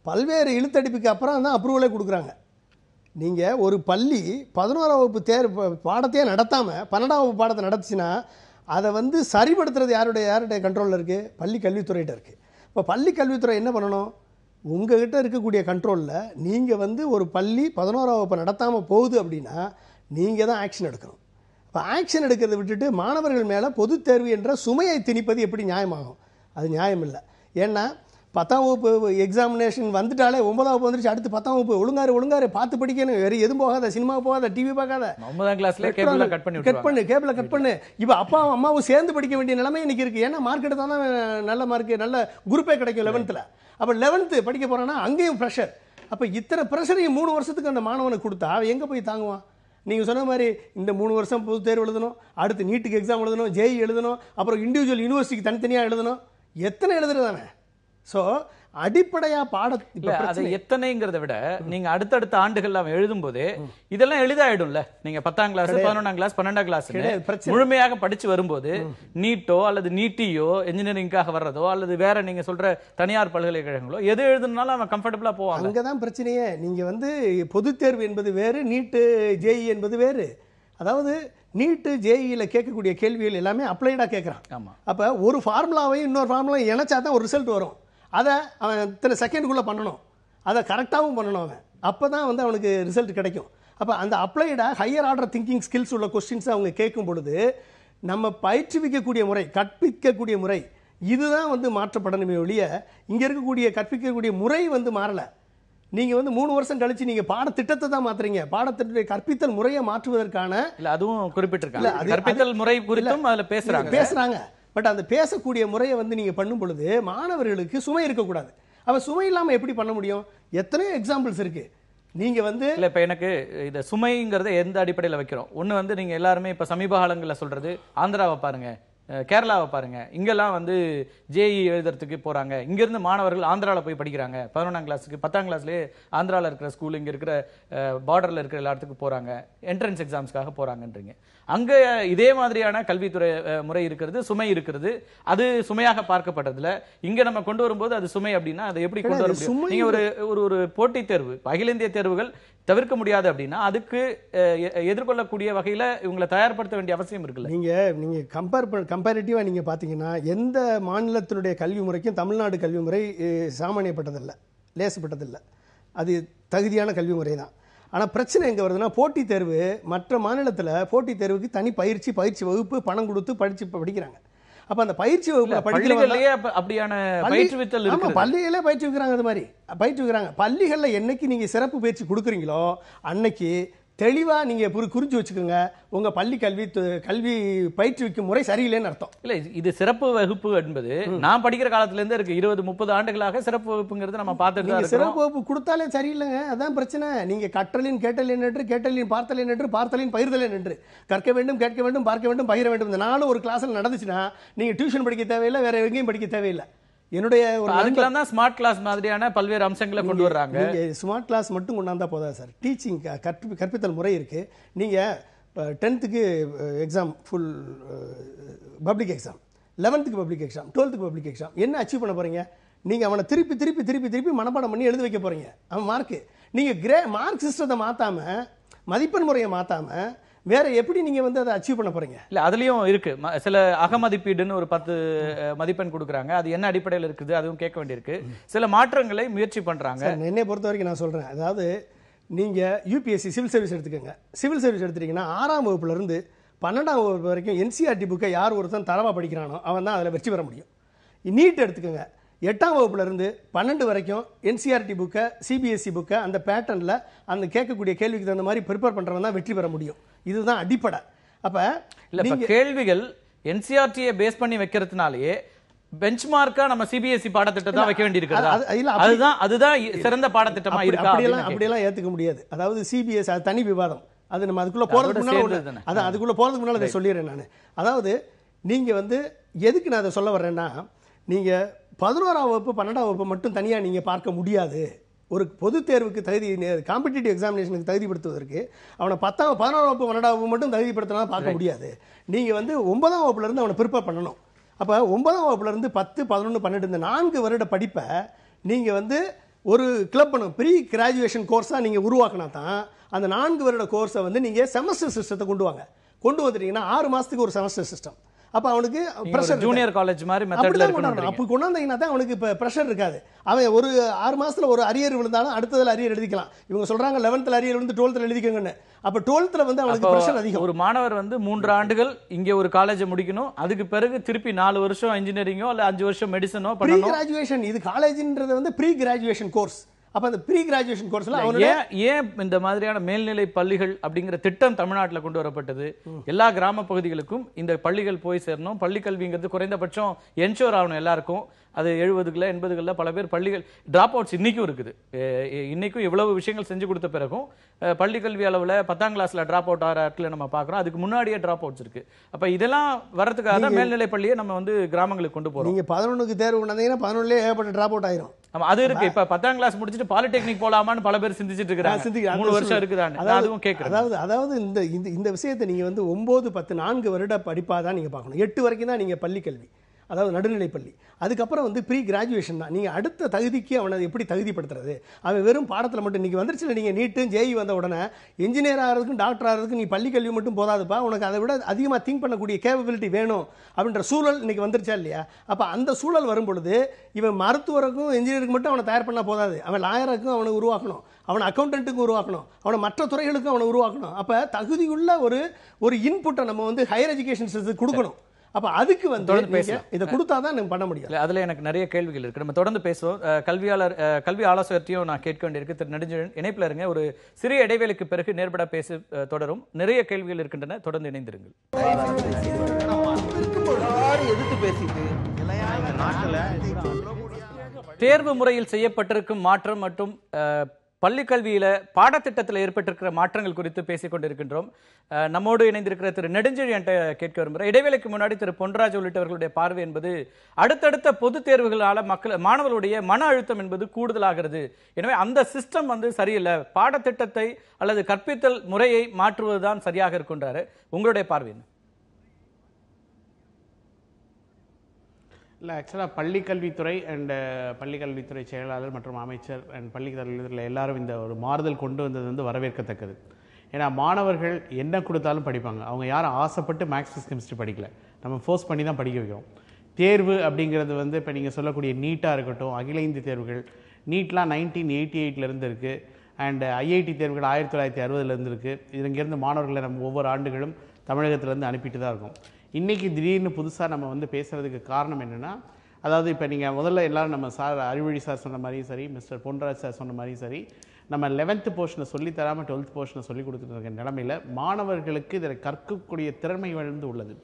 பல்வேறு இழுத்தடிப்புக்கு அப்புறம் தான் அப்ரூவலே கொடுக்குறாங்க. நீங்கள் ஒரு பள்ளி 11ஆம் வகுப்பு பாடத்தையே நடத்தாமல் 12ஆம் வகுப்பு பாடத்தை நடத்துச்சுன்னா அதை சரிப்படுத்துறது யாருடைய கண்ட்ரோலில் இருக்குது? பள்ளி கல்வித்துறையிட்ட இருக்குது. இப்போ பள்ளி கல்வித்துறை என்ன பண்ணணும்? உங்ககிட்ட இருக்கக்கூடிய கண்ட்ரோலில் நீங்கள் ஒரு பள்ளி 11ஆம் வகுப்பு நடத்தாமல் போகுது அப்படின்னா நீங்கள் தான் ஆக்ஷன் எடுக்கணும். இப்போ ஆக்ஷன் எடுக்கிறத விட்டுட்டு மாணவர்கள் மேலே பொதுத் தேர்வு என்ற சுமையை திணிப்பது எப்படி நியாயமாகும்? அது நியாயம் இல்லை. ஏன்னா 10ஆம் வகுப்பு எக்ஸாமினேஷன் வந்துட்டாலே 9ஆம் வகுப்பு வந்துருச்சு, அடுத்து 10ஆம் வகுப்பு ஒழுங்காரு பார்த்து படிக்கணும், வேறு எதுவும் போகாத, சினிமா போகாத, டிவி பார்க்காத, 9ஆம் கிளாஸ்ல கேபிள கட் பண்ணு. இப்போ அப்பாவும் அம்மாவும் சேர்ந்து படிக்க வேண்டிய நிலைமை இன்னைக்கு இருக்கு. ஏன்னா மார்க் எடுத்தால் தான் நல்ல மார்க், நல்ல குரூப்பே கிடைக்கும் 11th. அப்போ 11th படிக்க போறான்னா அங்கேயும் ப்ரெஷர். அப்போ இத்தனை ப்ரெஷரையும் 3 வருஷத்துக்கு அந்த மாணவனுக்கு கொடுத்தா அவன் எங்கே போய் தாங்குவான்? நீங்கள் சொன்ன மாதிரி இந்த 3 வருஷம் பொது தேர்வு எழுதணும், அடுத்து நீட்டுக்கு எக்ஸாம் எழுதணும், ஜேஇ எழுதணும், அப்புறம் இண்டிவிஜுவல் யூனிவர்சிட்டிக்கு தனித்தனியாக எழுதணும். எத்தனை எழுதுறதானே? ஸோ அடிப்படையா அது எத்தனைங்கிறத விட நீங்க அடுத்தடுத்த ஆண்டுகள் அவன் எழுதும் போது இதெல்லாம் எளிதாயிடும்ல. நீங்க 10ஆம் கிளாஸ், 11ஆம் கிளாஸ், 12ஆம் கிளாஸ் முழுமையாக படிச்சு வரும்போது நீட்டோ அல்லது நீட்டியோ இன்ஜினியரிங்காக வர்றதோ அல்லது வேற நீங்க சொல்ற தனியார் பல்கலைக்கழகங்களோ எது எழுதுனாலும் அவன் கம்ஃபர்டபுளா போவாங்க. அங்கதான் பிரச்சனையே. நீங்க வந்து பொது தேர்வு என்பது வேறு, நீட்டு ஜேஇ என்பது வேறு. அதாவது நீட்டு ஜேஇல கேட்கக்கூடிய கேள்விகள் எல்லாமே அப்ளைடா கேட்கறான். அப்ப ஒரு ஃபார்முலாவையும் இன்னொரு ஃபார்முலாவையும் இணைச்சா தான் ஒரு ரிசல்ட் வரும். அதை அவன் இத்தனை செகண்டுக்குள்ளே பண்ணணும், அதை கரெக்டாகவும் பண்ணணும். அவன் அப்போ தான் வந்து அவனுக்கு ரிசல்ட் கிடைக்கும். அப்போ அந்த அப்ளைடாக ஹையர் ஆர்டர் திங்கிங் ஸ்கில்ஸ் உள்ள கொஸ்டின்ஸை அவங்க கேட்கும் பொழுது நம்ம பயிற்றுவிக்கக்கூடிய முறை, கற்பிக்கக்கூடிய முறை இதுதான் வந்து மாற்றப்படணுமே ஒழிய இங்கே இருக்கக்கூடிய கற்பிக்கக்கூடிய முறை வந்து மாறலை. நீங்கள் வந்து 3 வருஷம் கழிச்சு நீங்கள் பாடத்திட்டத்தை தான் மாற்றுறீங்க. பாடத்திட்ட கற்பித்தல் முறையை மாற்றுவதற்கான அதுவும் குறிப்பிட்டிருக்காங்க. கற்பித்தல் முறை குறித்தும் அதில் பேசுகிறாங்க. பட் அந்த பேசக்கூடிய முறையை வந்து நீங்கள் பண்ணும் பொழுது மாணவர்களுக்கு சுமை இருக்கக்கூடாது. அவன் சுமை இல்லாமல் எப்படி பண்ண முடியும்? எத்தனையோ எக்ஸாம்பிள்ஸ் இருக்கு. நீங்க வந்து இல்லை, இப்போ எனக்கு இந்த சுமைங்கிறத எந்த அடிப்படையில் வைக்கிறோம்? ஒன்று வந்து நீங்கள் எல்லாருமே இப்போ சமீப காலங்களில் சொல்றது ஆந்திராவை பாருங்க, கேரளாவை பாருங்க, இங்கெல்லாம் வந்து ஜேஇ எழுதுறதுக்கு போறாங்க. இங்கிருந்து மாணவர்கள் ஆந்திராவில் போய் படிக்கிறாங்க. 11ஆம் கிளாஸுக்கு 10ஆம் கிளாஸ்லேயே ஆந்திராவில் இருக்கிற ஸ்கூல், இங்கே இருக்கிற பார்டரில் இருக்கிற எல்லா இடத்துக்கும் போறாங்க, என்ட்ரன்ஸ் எக்ஸாம்ஸ்க்காக போறாங்கன்றீங்க. அங்க இதே மாதிரியான கல்வித்துறை முறை இருக்கிறது, சுமை இருக்கிறது. அது சுமையாக பார்க்கப்படுறதுல இங்க நம்ம கொண்டு வரும்போது அது சுமை அப்படின்னா அதை எப்படி கொண்டு வர முடியும்? நீங்க ஒரு போட்டித் தேர்வு, அகில இந்திய தேர்வுகள் தவிர்க்க முடியாது அப்படின்னா அதுக்கு எதிர்கொள்ளக்கூடிய வகையில இவங்களை தயார்படுத்த வேண்டிய அவசியம் இருக்குல்ல. நீங்க கம்பேரிட்டிவா நீங்க பாத்தீங்கன்னா எந்த மாநிலத்தினுடைய கல்வி முறைக்கும் தமிழ்நாடு கல்வி முறை சாமானியப்பட்டதில்லை, லேசப்பட்டதில்லை. அது தகுதியான கல்வி முறை தான். ஆனால் பிரச்சனை எங்கே வருதுன்னா போட்டித் தேர்வு, மற்ற மாநிலத்தில் போட்டித் தேர்வுக்கு தனி பயிற்சி வகுப்பு பணம் கொடுத்து படிக்கிறாங்க. அப்போ அந்த பயிற்சி வகுப்பு பள்ளிகளிலேயே அப்படியான பயிற்றுவித்தல் இருக்கு. பள்ளிகளே பயிற்றுவிக்கிறாங்க. அது மாதிரி பயிற்றுவிக்கிறாங்க. பள்ளிகளில் என்னைக்கு நீங்கள் சிறப்பு பயிற்சி கொடுக்குறீங்களோ அன்னைக்கு தெளிவாக நீங்கள் குறிச்சு வச்சுக்கோங்க, உங்கள் பள்ளி கல்வி பயிற்றுவிக்கும் முறை சரியில்லைன்னு அர்த்தம். இல்லை, இது சிறப்பு வகுப்பு என்பது நான் படிக்கிற காலத்துலேருந்து இருக்கு. 20-30 ஆண்டுகளாக சிறப்பு வகுப்புங்கிறது நம்ம பார்த்துட்டு சிறப்பு வகுப்பு கொடுத்தாலே சரியில்லைங்க. அதான் பிரச்சனை. நீங்கள் கற்றலின் கேட்டலின் என்று, கேட்டலின் பார்த்தலின் என்று, பார்த்தலின் பயிர்தலின் என்று, கற்க வேண்டும், கேட்க வேண்டும், பார்க்க வேண்டும், பகிர வேண்டும். இந்த நாளும் ஒரு கிளாஸில் நடந்துச்சுன்னா நீங்கள் டியூஷன் படிக்க தேவையில்லை, வேற எங்கேயும் படிக்க தேவையில்லை. என்னுடைய அதுக்கெல்லாம் தான் ஸ்மார்ட் கிளாஸ் மாதிரியான பல்வேறு அம்சங்களை கொண்டு வர்றாங்க. நீங்க ஸ்மார்ட் கிளாஸ் மட்டும் கொண்டாந்தா போதா சார்? டீச்சிங் கற்பித்தல் முறை இருக்கு. நீங்க 10th exam full public exam, 11th public exam, 12th public exam என்ன அச்சீவ் பண்ண போறீங்க? நீங்க அவனை திருப்பி மனப்பாடம் பண்ணி எழுத வைக்க போறீங்க. அவன் மார்க்கு நீங்க மார்க் சிஸ்டத்தை மாத்தாம, மதிப்பெண் முறையை மாத்தாம வேற எப்படி நீங்க வந்து அதை அச்சீவ் பண்ண போறீங்க? இல்ல, அதுலயும் இருக்கு சில அகமதிப்பீடுன்னு ஒரு 10 மதிப்பெண் கொடுக்குறாங்க. அது என்ன அடிப்படையில் இருக்குது அதுவும் கேட்க வேண்டியிருக்கு. சில மாற்றங்களை முயற்சி பண்றாங்க. என்னை பொறுத்த வரைக்கும் நான் சொல்றேன், அதாவது நீங்க யூபிஎஸ்சி சிவில் சர்வீஸ் எடுத்துக்கோங்க. சிவில் சர்வீஸ் எடுத்துட்டீங்கன்னா 6ஆம் வகுப்புல இருந்து 12ஆம் வகுப்பு வரைக்கும் என்சிஆர்டி புக்கை யார் ஒருத்தன் தரவா படிக்கிறானோ அவன் தான் அதில் வெற்றி பெற முடியும். நீட் எடுத்துக்கோங்க. 8ஆம் வகுப்புல இருந்து 12 வரைக்கும் என்சிஆர்டி புக்கை, சிபிஎஸ்சி புக்கை அந்த பேட்டர்னில் அந்த கேட்கக்கூடிய கேள்விக்கு தகுந்த மாதிரி ப்ரிப்பேர் பண்ணுறவன் தான் வெற்றி பெற முடியும். இதுதான் அடிப்படை. அப்போ இல்லை, கேள்விகள் என்சிஆர்டியை பேஸ் பண்ணி வைக்கிறதுனாலேயே பெஞ்ச்மார்க்கா நம்ம சிபிஎஸ்சி பாடத்திட்டம் தான் வைக்க வேண்டியிருக்கிறது. அதுதான் சிறந்த பாடத்திட்டமா இருக்கு. அப்படியெல்லாம் ஏற்றுக்க முடியாது. அதாவது சிபிஎஸ்சி அது தனி விவாதம். அது நம்ம அதுக்குள்ள போறதுக்கு முன்னால அதை சொல்லிடுறேன் நான். அதாவது நீங்க வந்து எதுக்கு நான் அதை சொல்ல வர்றேன்னா, நீங்க 11ஆம் வகுப்பு 12ஆம் வகுப்பு மட்டும் தனியாக நீங்கள் பார்க்க முடியாது. ஒரு பொது தேர்வுக்கு காம்படிட்டிவ் எக்ஸாமினேஷனுக்கு தகுதிப்படுத்துவதற்கு அவனை 11ஆம் வகுப்பு 12ஆம் வகுப்பு மட்டும் தகுதிப்படுத்தினா பார்க்க முடியாது. நீங்கள் வந்து 9ஆம் வகுப்புலேருந்து அவனை ப்ரிப்பேர் பண்ணணும். அப்போ 9ஆம் வகுப்புலேருந்து 10, 11, 12 இந்த 4 வருட படிப்பை நீங்கள் வந்து ஒரு கிளப் பண்ணும் ப்ரீ கிராஜுவேஷன் கோர்ஸாக நீங்கள் உருவாக்கினா தான் அந்த 4 வருட கோர்ஸை வந்து நீங்கள் செமஸ்டர் சிஸ்டத்தை கொண்டு வந்துட்டீங்கன்னா 6 மாதத்துக்கு ஒரு செமஸ்டர் சிஸ்டம். அப்போ அவனுக்கு ப்ரெஷர் ஜூனியர் காலேஜ் மாதிரி மெத்தட்ல அப்படிதான் இருக்கணும். கொண்டாடணும். அப்போ கொண்டாந்தீங்கன்னா தான் அவனுக்கு இப்போ ப்ரெஷர் இருக்காது. அவன் ஒரு 6 மாசத்துல ஒரு அரியர் விழுந்தாலும் அடுத்ததுல அரியர் எழுதிக்கலாம். இவங்க சொல்றாங்க 11th அரியர் விழுந்து 12th எழுதிக்கங்கன்னு. அப்போ 12th வந்து அவனுக்கு ப்ரெஷர் அதிகம். ஒரு மாணவர் வந்து 3 ஆண்டுகள் இங்க ஒரு காலேஜை முடிக்கணும், அதுக்கு பிறகு திருப்பி 4 வருஷம் இன்ஜினியரிங்கோ இல்ல 5 வருஷம் மெடிசனோ ப்ரீ பண்ணணும். கிராஜுவேஷன், இது காலேஜ்ன்றது வந்து ப்ரீ கிராஜுவேஷன் கோர்ஸ். அப்ப அந்த ப்ரீ கிராஜுவேஷன் கோர்ஸ்ல ஏன் இந்த மாதிரியான மேல்நிலை பள்ளிகள் அப்படிங்கிற திட்டம் தமிழ்நாட்டில் கொண்டு வரப்பட்டது? எல்லா கிராம பகுதிகளுக்கும் இந்த பள்ளிகள் போய் சேரணும். பள்ளி கல்விங்கிறது குறைந்தபட்சம் என்ஷோர் ஆகணும் எல்லாருக்கும். அது 70களில் 80களில் பல பேர் பள்ளிகள் டிராப் அவுட்ஸ் இன்னைக்கும் இருக்குது. இன்னைக்கும் இவ்வளவு விஷயங்கள் செஞ்சு கொடுத்த பிறகும் பள்ளி கல்வி அளவில் 10ஆம் கிளாஸ்ல டிராப் அவுட் ஆகிற இடத்துல நம்ம பார்க்குறோம். அதுக்கு முன்னாடியே டிராப் அவுட்ஸ் இருக்கு. அப்ப இதெல்லாம் வரதுக்காக தான் மேல்நிலை பள்ளியை நம்ம வந்து கிராமங்களுக்கு கொண்டு போறோம். நீங்க 11க்கு தேர்வு பண்ணீங்கன்னா 11லே ஏகப்பட்ட டிராப் அவுட் ஆயிரும். ஆமா, அது இருக்கு. இப்ப 10ஆம் கிளாஸ் முடிச்சிட்டு பாலிடெக்னிக் போலாமான்னு பல பேர் சிந்திச்சிட்டு இருக்காங்க. 3 வருஷம் இருக்குதான்னு அதுவும் கேட்கறேன். அதாவது இந்த விஷயத்தை நீங்க வந்து 9, 10 4 வருட படிப்பா தான் நீங்க பார்க்கணும். 8 வரைக்கும் தான் நீங்க பள்ளி கல்வி, அதாவது நடுநிலை பள்ளி. அதுக்கப்புறம் வந்து ப்ரீ கிராஜுவேஷன் தான். நீங்கள் அடுத்த தகுதிக்கு அவனை எப்படி தகுதிப்படுத்துறது? அவன் வெறும் பாடத்தில் மட்டும் இன்றைக்கி வந்துருச்சுல, நீங்கள் நீட்டும் ஜேஇ வந்த உடனே இன்ஜினியர் ஆகிறதுக்கும் டாக்டர் ஆகிறதுக்கும் நீ பள்ளி கல்வி மட்டும் போதாதுப்பா, உனக்கு அதை விட அதிகமாக திங்க் பண்ணக்கூடிய கேப்பபிலிட்டி வேணும் அப்படின்ற சூழல் இன்றைக்கி வந்துருச்சா இல்லையா? அப்போ அந்த சூழல் வரும் பொழுது இவன் மருத்துவருக்கும் இன்ஜினியருக்கு மட்டும் அவனை தயார் பண்ணால் போதாது, அவன் லாயருக்கும் அவனை உருவாக்கணும், அவனை அக்கௌண்டன்ட்டுக்கும் உருவாக்கணும், அவனை மற்ற துறைகளுக்கும் அவனை உருவாக்கணும். அப்போ தகுதியுள்ள ஒரு இன்புட்டை நம்ம வந்து ஹையர் எஜுகேஷன் சிஸ்டத்துக்கு கொடுக்கணும். அப்ப அதுக்கு வந்து இதை கொடுத்தாதான் நம்ம பண்ண முடியும். அதுல எனக்கு நிறைய கேள்விகள் இருக்கு, நம்ம தொடர்ந்து பேசுவோம். கல்வி ஆலோசகரையும் நான் கேட்க வேண்டியிருக்கு. திரு நெடுஞ்செழியன் இணைப்புல இருங்க. ஒரு சிறிய இடைவேளைக்கு பிறகு நேர்பட பேச தொடரும். நிறைய கேள்விகள் இருக்கின்றன, தொடர்ந்து இணைந்திருங்கள். தேர்வு முறையில் செய்யப்பட்டிருக்கும் மாற்றம் மற்றும் பள்ளி கல்வியில பாடத்திட்டத்தில் ஏற்பட்டிருக்கிற மாற்றங்கள் குறித்து பேசிக் கொண்டிருக்கின்றோம். நம்மோடு இணைந்திருக்கிற திரு நெடுஞ்செழியன் கேட்க விரும்புகிறேன். இடைவேளைக்கு முன்னாடி திரு பொன்ராஜ் உள்ளிட்டவர்களுடைய பார்வை என்பது அடுத்தடுத்த பொது தேர்வுகளால மாணவர்களுடைய மன அழுத்தம் என்பது கூடுதலாகிறது. எனவே அந்த சிஸ்டம் வந்து சரியில்லை, பாடத்திட்டத்தை அல்லது கற்பித்தல் முறையை மாற்றுவதுதான் சரியாக இருக்கின்றாரு. உங்களுடைய பார்வை என்ன? இல்லை, ஆக்சுவலாக பள்ளிக்கல்வித்துறை அண்ட் பள்ளிக்கல்வித்துறை செயலாளர் மற்றும் அமைச்சர் அண்ட் பள்ளிக்கல்வித்துறையில் எல்லாரும் இந்த ஒரு மாறுதல் கொண்டு வந்தது வந்து வரவேற்கத்தக்கது. ஏன்னா மாணவர்கள் என்ன கொடுத்தாலும் படிப்பாங்க. அவங்க யாரும் ஆசைப்பட்டு மேக்ஸ் ஃபிசிக்ஸ் கெமிஸ்ட்ரி படிக்கல, நம்ம ஃபோர்ஸ் பண்ணி தான் படிக்க வைக்கிறோம். தேர்வு அப்படிங்கிறது வந்து இப்போ நீங்கள் சொல்லக்கூடிய நீட்டாக இருக்கட்டும், அகில இந்திய தேர்வுகள், நீட்லாம் 1988 இருக்குது. அண்ட் ஐஐடி தேர்வுகள் 1960 இருக்குது. இங்கேருந்து மாணவர்களை நம்ம ஒவ்வொரு ஆண்டுகளும் தமிழகத்திலேருந்து அனுப்பிட்டு தான் இருக்கோம். இன்றைக்கி திடீர்னு புதுசாக நம்ம வந்து பேசுகிறதுக்கு காரணம் என்னென்னா, அதாவது இப்போ நீங்கள் முதல்ல எல்லோரும் நம்ம சார் அறிவொழி சார் சொன்ன மாதிரியும் சரி, மிஸ்டர் பொன்ராஜ் சார் சொன்ன மாதிரியும் சரி, நம்ம 11th போர்ஷனை சொல்லித்தராமல் 12th போர்ஷனை சொல்லி கொடுத்துட்டு இருக்க நிலமையில் மாணவர்களுக்கு இதில் கற்கக்கூடிய திறமை வந்து உள்ளது.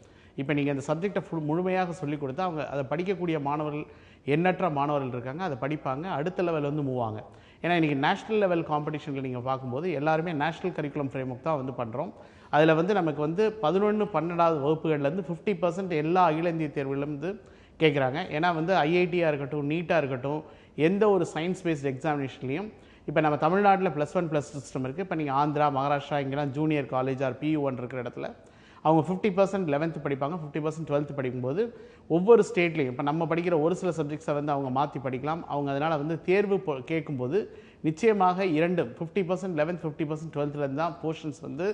இப்போ நீங்கள் அந்த சப்ஜெக்டை முழுமையாக சொல்லிக் கொடுத்தா அவங்க அதை படிக்கக்கூடிய மாணவர்கள் எண்ணற்ற மாணவர்கள் இருக்காங்க, அதை படிப்பாங்க, அடுத்த லெவல் வந்து மூவ் ஆங்க. ஏன்னா இன்றைக்கி நேஷ்னல் லெவல் காம்படிஷனில் நீங்கள் பார்க்கும்போது எல்லாருமே நேஷ்னல் கரிக்குலம் ஃப்ரேம்வொர்க் தான் வந்து பண்ணுறோம். அதில் வந்து நமக்கு வந்து 11, 12வது வகுப்புகள்லேருந்து 50% எல்லா அகில இந்திய தேர்வுகளும் வந்து கேட்குறாங்க. ஏன்னா வந்து ஐஐடியாக இருக்கட்டும், நீட்டாக இருக்கட்டும், எந்த ஒரு சயின்ஸ் பேஸ்ட் எக்ஸாமினேஷன்லையும் இப்போ நம்ம தமிழ்நாட்டில் +1 சிஸ்டம் இருக்குது. இப்போ நீங்கள் ஆந்திரா, மகாராஷ்டிரா இங்கெல்லாம் ஜூனியர் காலேஜ் ஆர் PU1 இருக்கிற இடத்துல அவங்க 50% 11th படிப்பாங்க, 50% 12th படிக்கும்போது ஒவ்வொரு ஸ்டேட்லேயும் இப்போ நம்ம படிக்கிற ஒரு சில சப்ஜெக்ட்ஸை வந்து அவங்க மாற்றி படிக்கலாம். அவங்க அதனால் வந்து தேர்வு கேட்கும்போது நிச்சயமாக 50% 11th 50% 12th தான் போர்ஷன்ஸ் வந்து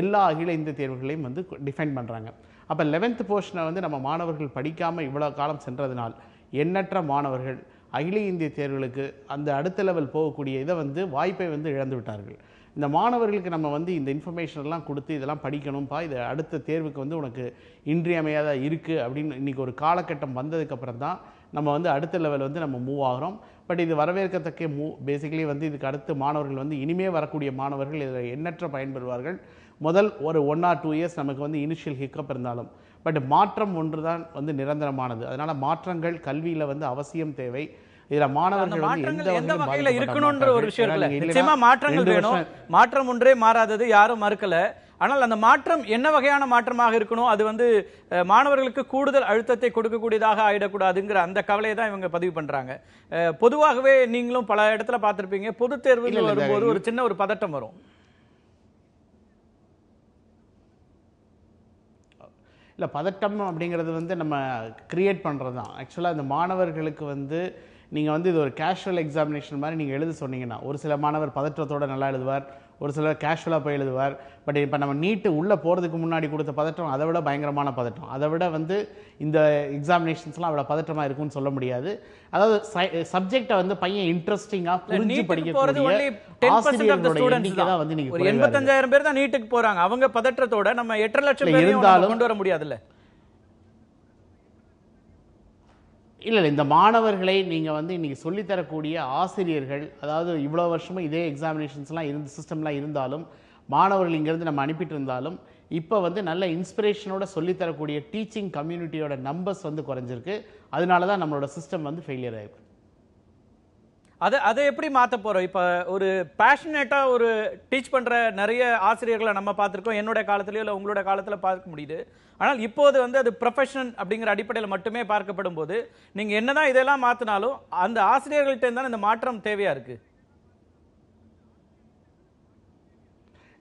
எல்லா அகில இந்திய தேர்வுகளையும் வந்து டிஃபைன் பண்ணுறாங்க. அப்போ 11th போர்ஷனை வந்து நம்ம மாணவர்கள் படிக்காமல் இவ்வளோ காலம் சென்றதுனால் எண்ணற்ற மாணவர்கள் அகில இந்திய தேர்வுகளுக்கு அந்த அடுத்த லெவல் போகக்கூடிய இதை வந்து வாய்ப்பை வந்து இழந்து விட்டார்கள். இந்த மாணவர்களுக்கு நம்ம வந்து இந்த இன்ஃபர்மேஷன்லாம் கொடுத்து இதெல்லாம் படிக்கணும்ப்பா, இது அடுத்த தேர்வுக்கு வந்து உனக்கு இன்றியமையாத இருக்குது அப்படின்னு இன்றைக்கி ஒரு காலகட்டம் வந்ததுக்கப்புறம் தான் நம்ம வந்து அடுத்த லெவல் வந்து நம்ம மூவ் ஆகிறோம். பட் இது வரவேற்கத்தக்க பேசிக்கலி வந்து இதுக்கு அடுத்து மாணவர்கள் வந்து இனிமே வரக்கூடிய மாணவர்கள் இதில் எண்ணற்ற பயன்பெறுவார்கள். முதல் ஒரு 1 or 2 years நமக்கு வந்து இனிஷியல் ஹிக்கப் இருந்தாலும் பட் மாற்றம் ஒன்று தான் வந்து நிரந்தரமானது. அதனால் மாற்றங்கள் கல்வியில் வந்து அவசியம் தேவை. இதுல மாணவர்கள் வந்து எந்த வகையில இருக்கணும்ன்ற ஒரு விஷயம் இருக்குல்ல, நிச்சயமா மாற்றங்கள் வேணும். மாற்றம் ஒன்றே மாறாதது, யாரும் மறுக்கல. ஆனால் அந்த மாற்றம் என்ன வகையான மாற்றமாக இருக்கணும், அது வந்து மாணவர்களுக்கு கூடுதல் அழுத்தத்தை கொடுக்கக்கூடியதாக ஆயிடக்கூடாதுங்கிற அந்த கவலையை தான் இவங்க பதிவு பண்றாங்க. பொதுவாகவே நீங்களும் பல இடத்துல பார்த்திருப்பீங்க, பொது தேர்வு வரும்போது ஒரு சின்ன ஒரு பதட்டம் வரும். இல்லை, பதட்டம் அப்படிங்கிறது வந்து நம்ம கிரியேட் பண்ணுறது தான். ஆக்சுவலாக இந்த மாணவர்களுக்கு வந்து நீங்கள் வந்து இது ஒரு கேஷுவல் எக்ஸாமினேஷன் மாதிரி நீங்கள் எழுத சொன்னீங்கன்னா, ஒரு சில மாணவர் பதற்றத்தோடு நல்லா எழுதுவார், ஒரு சிலர் கேஷுவலாக போய் எழுதுவார். பட் இப்போ நம்ம நீட்டு உள்ளே போகிறதுக்கு முன்னாடி கொடுத்த பதட்டம் அதை விட பயங்கரமான பதட்டம். அதை விட வந்து இந்த எக்ஸாமினேஷன்ஸ்லாம் அவ்வளோ பதட்டமாக இருக்கும்னு சொல்ல முடியாது. அதாவது சப்ஜெக்டை வந்து பையன் இன்ட்ரெஸ்டிங்காக புரிஞ்சு படிக்கக்கூடிய ஆசிரியர்களோட எண்ணிக்கை தான் வந்து நீங்கள் 85,000 பேர் தான் நீட்டுக்கு போறாங்க. அவங்க பதற்றத்தோட நம்ம 8.5 லட்சம் பேர் இருந்தாலும் கொண்டு வர முடியாதுல்ல. இல்லை, இந்த மாணவர்களை நீங்கள் வந்து இன்றைக்கி சொல்லித்தரக்கூடிய ஆசிரியர்கள், அதாவது இவ்வளோ வருஷமும் இதே எக்ஸாமினேஷன்ஸ்லாம் சிஸ்டம்லாம் இருந்தாலும் மாணவர்கள் இங்கேருந்து நம்ம அனுப்பிட்டு இருந்தாலும் இப்போ வந்து நல்ல இன்ஸ்பிரேஷனோட சொல்லித்தரக்கூடிய டீச்சிங் கம்யூனிட்டியோட நம்பர்ஸ் வந்து குறைஞ்சிருக்கு. அதனால தான் நம்மளோட சிஸ்டம் வந்து ஃபெயிலியர் ஆயிருக்கு. அதை எப்படி மாற்ற போறோம்? இப்போ ஒரு பேஷனேட்டா ஒரு டீச் பண்ற நிறைய ஆசிரியர்களை நம்ம பார்த்துருக்கோம். என்னோட காலத்திலயோ இல்லை உங்களோட காலத்துல பார்க்க முடியுது. ஆனால் இப்போது வந்து அது ப்ரொஃபஷன் அப்படிங்கிற அடிப்படையில் மட்டுமே பார்க்கப்படும் போது நீங்க என்னதான் இதெல்லாம் மாத்தினாலும் அந்த ஆசிரியர்கள்ட்ட இருந்தாலும் இந்த மாற்றம் தேவையா இருக்கு.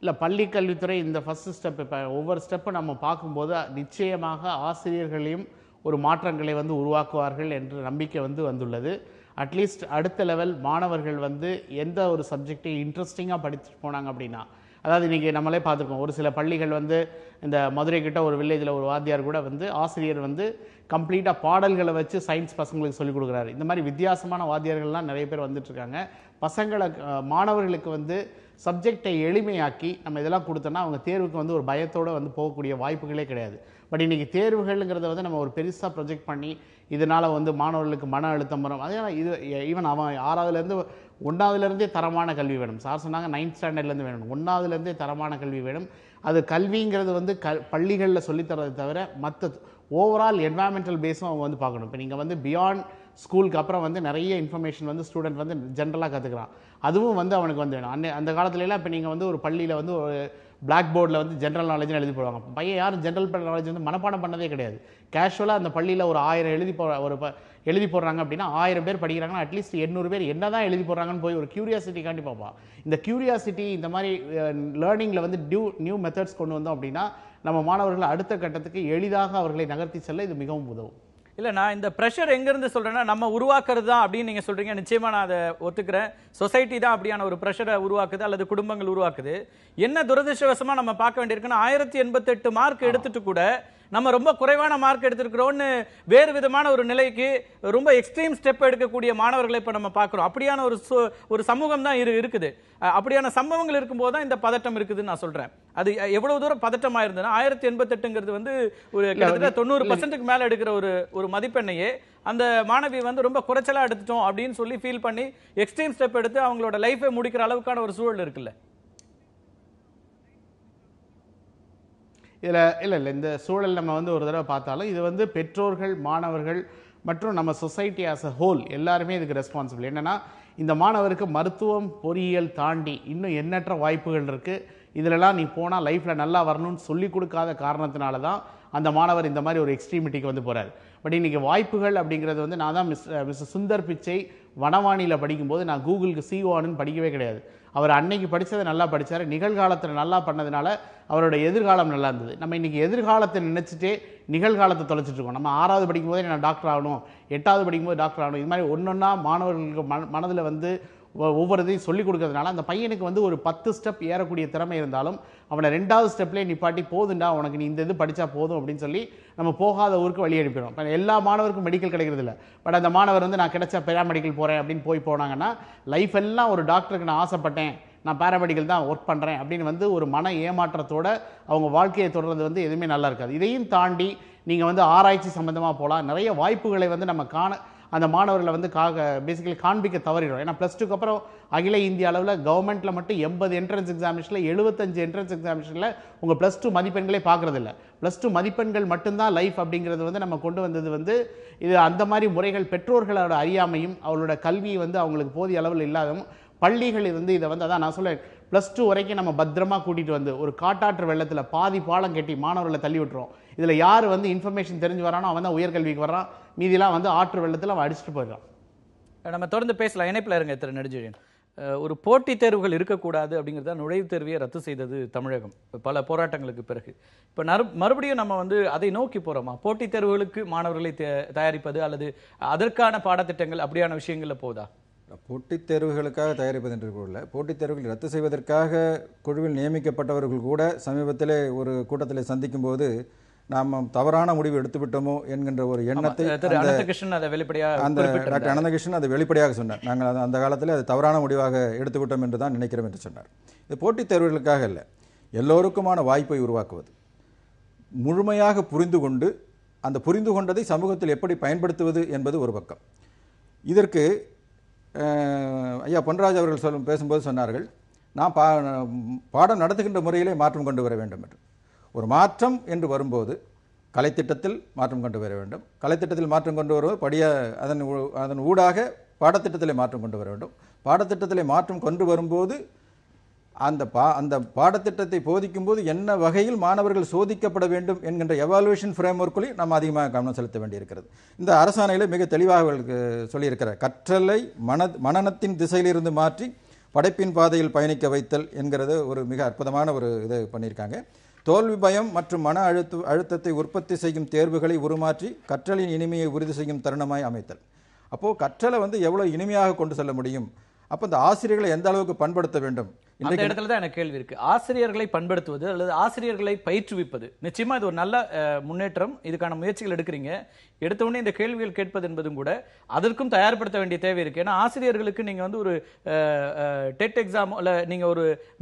இல்லை, பள்ளி கல்வித்துறை இந்த ஃபர்ஸ்ட் ஸ்டெப், இப்போ ஒவ்வொரு ஸ்டெப்பும் நம்ம பார்க்கும்போது நிச்சயமாக ஆசிரியர்களையும் ஒரு மாற்றங்களை வந்து உருவாக்குவார்கள் என்ற நம்பிக்கை வந்து வந்துள்ளது. அட்லீஸ்ட் அடுத்த லெவல் மாணவர்கள் வந்து எந்த ஒரு சப்ஜெக்டை இன்ட்ரெஸ்டிங்காக படிச்சுட்டு போனாங்க அப்படின்னா, அதாவது இன்றைக்கி நம்மளே பார்த்துருக்கோம், ஒரு சில பள்ளிகள் வந்து இந்த மதுரை கிட்ட ஒரு வில்லேஜில் ஒரு வாத்தியார் கூட வந்து ஆசிரியர் வந்து கம்ப்ளீட்டாக பாடல்களை வச்சு சயின்ஸ் பசங்களுக்கு சொல்லிக் கொடுக்குறாரு. இந்த மாதிரி வித்தியாசமான வாத்தியார்கள்லாம் நிறைய பேர் வந்துட்டுருக்காங்க. மாணவர்களுக்கு வந்து சப்ஜெக்டை எளிமையாக்கி நம்ம இதெல்லாம் கொடுத்தோன்னா அவங்க தேர்வுக்கு வந்து ஒரு பயத்தோடு வந்து போகக்கூடிய வாய்ப்புகளே கிடையாது. பட் இன்றைக்கி தேர்வுகள்ங்கிறத வந்து நம்ம ஒரு பெருசாக ப்ரொஜெக்ட் பண்ணி இதனால் வந்து மாணவர்களுக்கு மன அழுத்தம் வரும். அதே இது ஈவன் அவன் 6வதுலேருந்து 1வதுலேருந்தே தரமான கல்வி வேணும். சார் சொன்னாங்க 9th ஸ்டாண்டர்ட்லேருந்து வேணும். 1வதுலேருந்தே தரமான கல்வி வேணும். அது கல்விங்கிறது வந்து பள்ளிகளில் சொல்லித்தரதை தவிர மற்ற ஓவரால் என்வாயன்மெண்டல் பேஸும் அவங்க வந்து பார்க்கணும். இப்போ நீங்கள் வந்து பியாண்ட் ஸ்கூலுக்கு அப்புறம் வந்து நிறைய இன்ஃபர்மேஷன் வந்து ஸ்டூடெண்ட் வந்து ஜென்ரலாக கற்றுக்கிறான். அதுவும் வந்து அவனுக்கு வந்து வேணும். அந்த காலத்துலலாம் இப்போ நீங்கள் வந்து ஒரு பள்ளியில் வந்து ஒரு பிளாக் போர்டில் வந்து ஜென்ரல் நாலேஜ்னு எழுதி போடுவாங்க. பையன் யாரும் ஜென்ரல் நாலேஜ் வந்து மனப்பாடம் பண்ணதே கிடையாது. கேஷுவலாக அந்த பள்ளியில் ஒரு 1000 எழுதி போடுறாங்க அப்படின்னா 1000 பேர் படிக்கிறாங்கன்னா அட்லீஸ்ட் 800 பேர் என்ன தான் எழுதி போடுறாங்கன்னு போய் ஒரு கியூரியாசிட்டி காண்டி பார்ப்பா. இந்த கியூரியாசிட்டி இந்த மாதிரி லேர்னிங்கில் வந்து நியூ மெத்தட்ஸ் கொண்டு வந்தோம் அப்படின்னா நம்ம மாணவர்கள் அடுத்த கட்டத்துக்கு எளிதாக அவர்களை நகர்த்தி செல்ல இது மிகவும் உதவும். இல்ல, நான் இந்த பிரஷர் எங்கிருந்து சொல்றேன்னா நம்ம உருவாக்குறது தான் அப்படின்னு நீங்க சொல்றீங்க. நிச்சயமா நான் அதை ஒத்துக்கிறேன். சொசைட்டி தான் அப்படியான ஒரு பிரஷரை உருவாக்குது அல்லது குடும்பங்கள் உருவாக்குது. என்ன துரதிருஷ்டவசமா நம்ம பார்க்க வேண்டியிருக்குன்னா 1088 மார்க் எடுத்துட்டு கூட நம்ம ரொம்ப குறைவான மார்க் எடுத்திருக்கிறோம்னு வேறு விதமான ஒரு நிலைக்கு ரொம்ப எக்ஸ்ட்ரீம் ஸ்டெப் எடுக்கக்கூடிய மாணவர்களை இப்ப நம்ம பார்க்கிறோம். அப்படியான ஒரு சமூகம் தான் இருக்குது. அப்படியான சம்பவங்கள் இருக்கும்போது தான் இந்த பதட்டம் இருக்குதுன்னு நான் சொல்றேன். அது எவ்வளவு தூரம் பதட்டமா இருந்ததுன்னா 1088ங்கிறது வந்து ஒரு கிட்டத்தட்ட 90% மேல எடுக்கிற ஒரு மதிப்பெண்ணையே அந்த மாணவி வந்து ரொம்ப குறைச்சலா எடுத்துட்டோம் அப்படின்னு சொல்லி ஃபீல் பண்ணி எக்ஸ்ட்ரீம் ஸ்டெப் எடுத்து அவங்களோட லைஃபை முடிக்கிற அளவுக்கான ஒரு சூழல் இருக்குல்ல. இல்லை இந்த சூழல் நம்ம வந்து ஒரு தடவை பார்த்தாலும் இது வந்து பெற்றோர்கள், மாணவர்கள் மற்றும் நம்ம சொசைட்டி ஆஸ் அ ஹோல் எல்லாருமே இதுக்கு ரெஸ்பான்சிபிள். என்னென்னா இந்த மாணவருக்கு மருத்துவம், பொறியியல் தாண்டி இன்னும் எண்ணற்ற வாய்ப்புகள் இருக்குது. இதிலெல்லாம் நீ போனால் லைஃப்பில் நல்லா வரணும்னு சொல்லி கொடுக்காத காரணத்தினால தான் அந்த மாணவர் இந்த மாதிரி ஒரு எக்ஸ்ட்ரீமிட்டிக்கு வந்து போகிறார். பட் இன்றைக்கி வாய்ப்புகள் அப்படிங்கிறது வந்து நான் தான் மிஸ்டர் சுந்தர் பிச்சை வனவாணியில் படிக்கும்போது நான் கூகுளுக்கு CO படிக்கவே கிடையாது. அவர் அன்னைக்கு படித்ததை நல்லா படித்தார். நிகழ்காலத்தில் நல்லா பண்ணதுனால அவரோட எதிர்காலம் நல்லா இருந்தது. நம்ம இன்றைக்கி எதிர்காலத்தை நினச்சிட்டே நிகழ்காலத்தை தொலைச்சிட்ருக்கோம். நம்ம 6வது படிக்கும்போதே நான் டாக்டர் ஆகணும், 8வது படிக்கும்போது டாக்டர் ஆகணும், இது மாதிரி ஒன்றொன்னா மாணவர்களுக்கு மனதில் வந்து ஒவ்வொரு இதையும் சொல்லிக் கொடுக்கறதுனால அந்த பையனுக்கு வந்து ஒரு 10 ஸ்டெப் ஏறக்கூடிய திறமை இருந்தாலும் அவனை 2வது ஸ்டெப்லேயே நிப்பாட்டி போதுண்டா உனக்கு நீ இந்த இது படித்தா போதும் அப்படின்னு சொல்லி நம்ம போகாத ஊருக்கு வழி அனுப்பிடும். இப்போ எல்லா மாணவருக்கும் மெடிக்கல் கிடைக்கிறது இல்லை. பட் அந்த மாணவர் வந்து நான் கிடைச்சா பேராமெடிக்கல் போகிறேன் அப்படின்னு போனாங்கன்னா லைஃப் எல்லாம் ஒரு டாக்டருக்கு நான் ஆசைப்பட்டேன், நான் பேராமெடிக்கல் தான் ஒர்க் பண்ணுறேன் அப்படின்னு வந்து ஒரு மன ஏமாற்றத்தோட அவங்க வாழ்க்கையை தொடர்றது வந்து எதுவுமே நல்லா இருக்காது. இதையும் தாண்டி நீங்கள் வந்து ஆராய்ச்சி சம்மந்தமாக போகலாம். நிறைய வாய்ப்புகளை வந்து நம்ம அந்த மாணவர்களை வந்து பேசிக்கலி காண்பிக்க தவறிடும். ஏன்னா +2க்கு அப்புறம் அகில இந்திய அளவில் கவர்மெண்ட்டில் மட்டும் 80 என்ட்ரன்ஸ் எக்ஸாமினேஷனில் 75 என்ட்ரன்ஸ் எக்ஸாமினேஷனில் உங்கள் +2 மதிப்பெண்களே பார்க்குறதில்ல. +2 மதிப்பெண்கள் மட்டும்தான் லைஃப் அப்படிங்கிறது வந்து நம்ம கொண்டு வந்தது வந்து இது அந்த மாதிரி முறைகள் பெற்றோர்களோட அறியாமையும் அவங்களோட கல்வி வந்து அவங்களுக்கு போதிய அளவில் இல்லாதவும் பள்ளிகள் வந்து இதை வந்து அதான் நான் சொல்ல +2 வரைக்கும் நம்ம பத்திரமா கூட்டிகிட்டு வந்து ஒரு காட்டாற்று வெள்ளத்தில் பாதி பாலம் கட்டி மாணவர்களை தள்ளி விட்டுறோம். இதில் யார் வந்து இன்ஃபர்மேஷன் தெரிஞ்சு வரானோ அவன் தான் உயர்கல்விக்கு வர்றான், மீதிலாம் வந்து ஆற்று வெள்ளத்தில் அவன் அடிச்சுட்டு போயிடறான். நம்ம தொடர்ந்து பேசலாம். இணைப்பில் இருங்க திரு நெடுஞ்செழியன். ஒரு போட்டித் தேர்வுகள் இருக்கக்கூடாது அப்படிங்கிறத நுழைவுத் தேர்வையை ரத்து செய்தது தமிழகம் பல போராட்டங்களுக்கு பிறகு. இப்போ மறுபடியும் நம்ம வந்து அதை நோக்கி போகிறோமா? போட்டித் தேர்வுகளுக்கு மாணவர்களை தயாரிப்பது அல்லது அதற்கான பாடத்திட்டங்கள் அப்படியான விஷயங்கள்ல போதா? போட்டித் தேர்வுகளுக்காக தயாரிப்பது என்று கூட போட்டித் தேர்வுகள் ரத்து செய்வதற்காக குழுவில் நியமிக்கப்பட்டவர்கள் கூட சமீபத்திலே ஒரு கூட்டத்தில் சந்திக்கும் போது நாம் தவறான முடிவு எடுத்துவிட்டோமோ என்கின்ற ஒரு எண்ணத்தை அனந்தகிருஷ்ணன் அதை வெளிப்படையாக அந்த டாக்டர் அனந்தகிருஷ்ணன் அதை வெளிப்படையாக சொன்னார். நாங்கள் அந்த காலத்தில் அது தவறான முடிவாக எடுத்துவிட்டோம் என்று தான் நினைக்கிறோம் என்று சொன்னார். இது போட்டித் தேர்வுகளுக்காக இல்லை, எல்லோருக்குமான வாய்ப்பை உருவாக்குவது, முழுமையாக புரிந்து கொண்டு அந்த புரிந்து கொண்டதை சமூகத்தில் எப்படி பயன்படுத்துவது என்பது ஒரு பக்கம். இதற்கு ஐயா பொன்ராஜ் அவர்கள் பேசும்போது சொன்னார்கள், நான் பாடம் நடத்துகின்ற முறையிலே மாற்றம் கொண்டு வர வேண்டும் என்று. ஒரு மாற்றம் என்று வரும்போது கலைத்திட்டத்தில் மாற்றம் கொண்டு வர வேண்டும். கலைத்திட்டத்தில் மாற்றம் கொண்டு வருவது அதன் ஊடாக பாடத்திட்டத்திலே மாற்றம் கொண்டு வர வேண்டும். பாடத்திட்டத்திலே மாற்றம் கொண்டு வரும்போது அந்த பாடத்திட்டத்தை போதிக்கும் போது என்ன வகையில் மாணவர்கள் சோதிக்கப்பட வேண்டும் என்கின்ற எவாலுவேஷன் ஃப்ரேம்வொர்க்கில் நாம் அதிகமாக கவனம் செலுத்த வேண்டியிருக்கிறது. இந்த அரசாணையிலே மிக தெளிவாக அவர்களுக்கு சொல்லியிருக்கிறார். கற்றலை மனநத்தின் திசையிலிருந்து மாற்றி படைப்பின் பாதையில் பயணிக்க வைத்தல் என்கிறது ஒரு மிக அற்புதமான ஒரு இதை பண்ணியிருக்காங்க. தோல்வி பயம் மற்றும் மன அழுத்தத்தை உற்பத்தி செய்யும் தேர்வுகளை உருமாற்றி கற்றலின் இனிமையை உறுதி செய்யும் தருணமாய் அமைத்தல். அப்போது கற்றலை எவ்வளவு இனிமையாக கொண்டு செல்ல முடியும், அப்போ இந்த ஆசிரியர்களை எந்த அளவுக்கு பண்படுத்த வேண்டும், இந்த இடத்துல தான் எனக்கு கேள்வி இருக்கு. ஆசிரியர்களை பண்படுத்துவது அல்லது ஆசிரியர்களை பயிற்றுவிப்பது நிச்சயமா இது ஒரு நல்ல முன்னேற்றம். இதுக்கான முயற்சிகள் எடுக்கிறீங்க. எடுத்த உடனே இந்த கேள்விகள் கேட்பது என்பதும் கூட அதற்கும் தயார்படுத்த வேண்டிய தேவை இருக்கு. ஏன்னா ஆசிரியர்களுக்கு நீங்க ஒரு டெட் எக்ஸாம் இல்ல நீங்க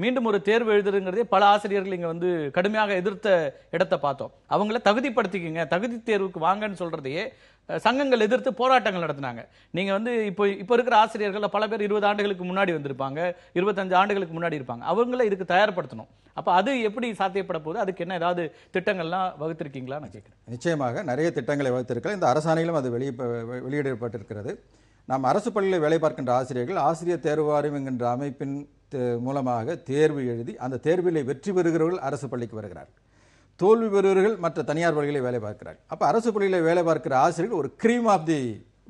மீண்டும் ஒரு தேர்வு எழுதுறதுங்கிறதே பல ஆசிரியர்கள் இங்க கடுமையாக எதிர்த்த இடத்தை பார்த்தோம். அவங்கள தகுதிப்படுத்திக்கங்க, தகுதி தேர்வுக்கு வாங்கன்னு சொல்றதையே சங்கங்கள் எதிர்த்து போராட்டங்கள் நடத்தினாங்க. நீங்க இப்போ இருக்கிற ஆசிரியர்கள் பல பேர் 20 ஆண்டுகளுக்கு முன்னாடி வந்திருப்பாங்க, 25 ஆண்டுகளுக்கு முன்னாடி இருப்பாங்க. அவங்கள இதுக்கு தயார்படுத்தணும். அப்ப அது எப்படி சாத்தியப்பட போகுது, அதுக்கு என்ன ஏதாவது திட்டங்கள்லாம் வகுத்திருக்கீங்களா நான் கேட்கிறேன். நிச்சயமாக நிறைய திட்டங்களை வகுத்திருக்கலாம். இந்த அரசாணையிலும் அது வெளியிடப்பட்டிருக்கிறது. நாம் அரசு பள்ளியில் வேலை பார்க்கின்ற ஆசிரியர்கள் ஆசிரியர் தேர்வு வாரியம் என்கின்ற அமைப்பின் மூலமாக தேர்வு எழுதி அந்த தேர்விலே வெற்றி பெறுகிறவர்கள் அரசு பள்ளிக்கு வருகிறார்கள். தோல்வி பெறுவர்கள் மற்ற தனியார் பள்ளிகளை வேலை பார்க்கிறார்கள். அப்போ அரசு பள்ளியில் வேலை பார்க்கிற ஆசிரியர்கள் ஒரு கிரீம் ஆஃப் தி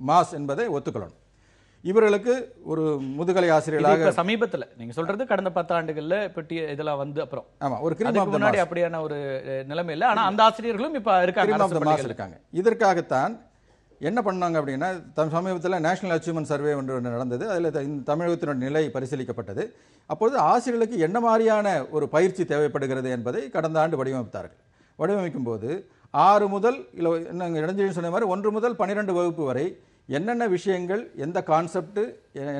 மாஸ் என்பதை ஒத்துக்கொள்ளணும். இவர்களுக்கு ஒரு முதுகலை ஆசிரியர்களாக சமீபத்தில் நீங்க சொல்றது கடந்த 10 ஆண்டுகள்ல இதெல்லாம் அப்புறம் ஆமா ஒரு கிரீம் ஆஃப் தி முன்னாடி அப்படியான ஒரு நிலைமை இல்லை. ஆனா அந்த ஆசிரியர்களும் இப்ப இருக்காங்க. இதற்காகத்தான் என்ன பண்ணாங்க அப்படின்னா, சமீபத்தில் நேஷனல் அச்சீவ்மெண்ட் சர்வே ஒன்று நடந்தது. அதில் தமிழகத்தினுடைய நிலை பரிசீலிக்கப்பட்டது. அப்பொழுது ஆசிரியர்களுக்கு என்ன மாதிரியான ஒரு பயிற்சி தேவைப்படுகிறது என்பதை கடந்த ஆண்டு வடிவமைத்தார்கள். வடிவமைக்கும் போது 6 முதல் இடஞ்செழியன் சொன்ன மாதிரி 1 முதல் 12 வகுப்பு வரை என்னென்ன விஷயங்கள், எந்த கான்செப்ட்,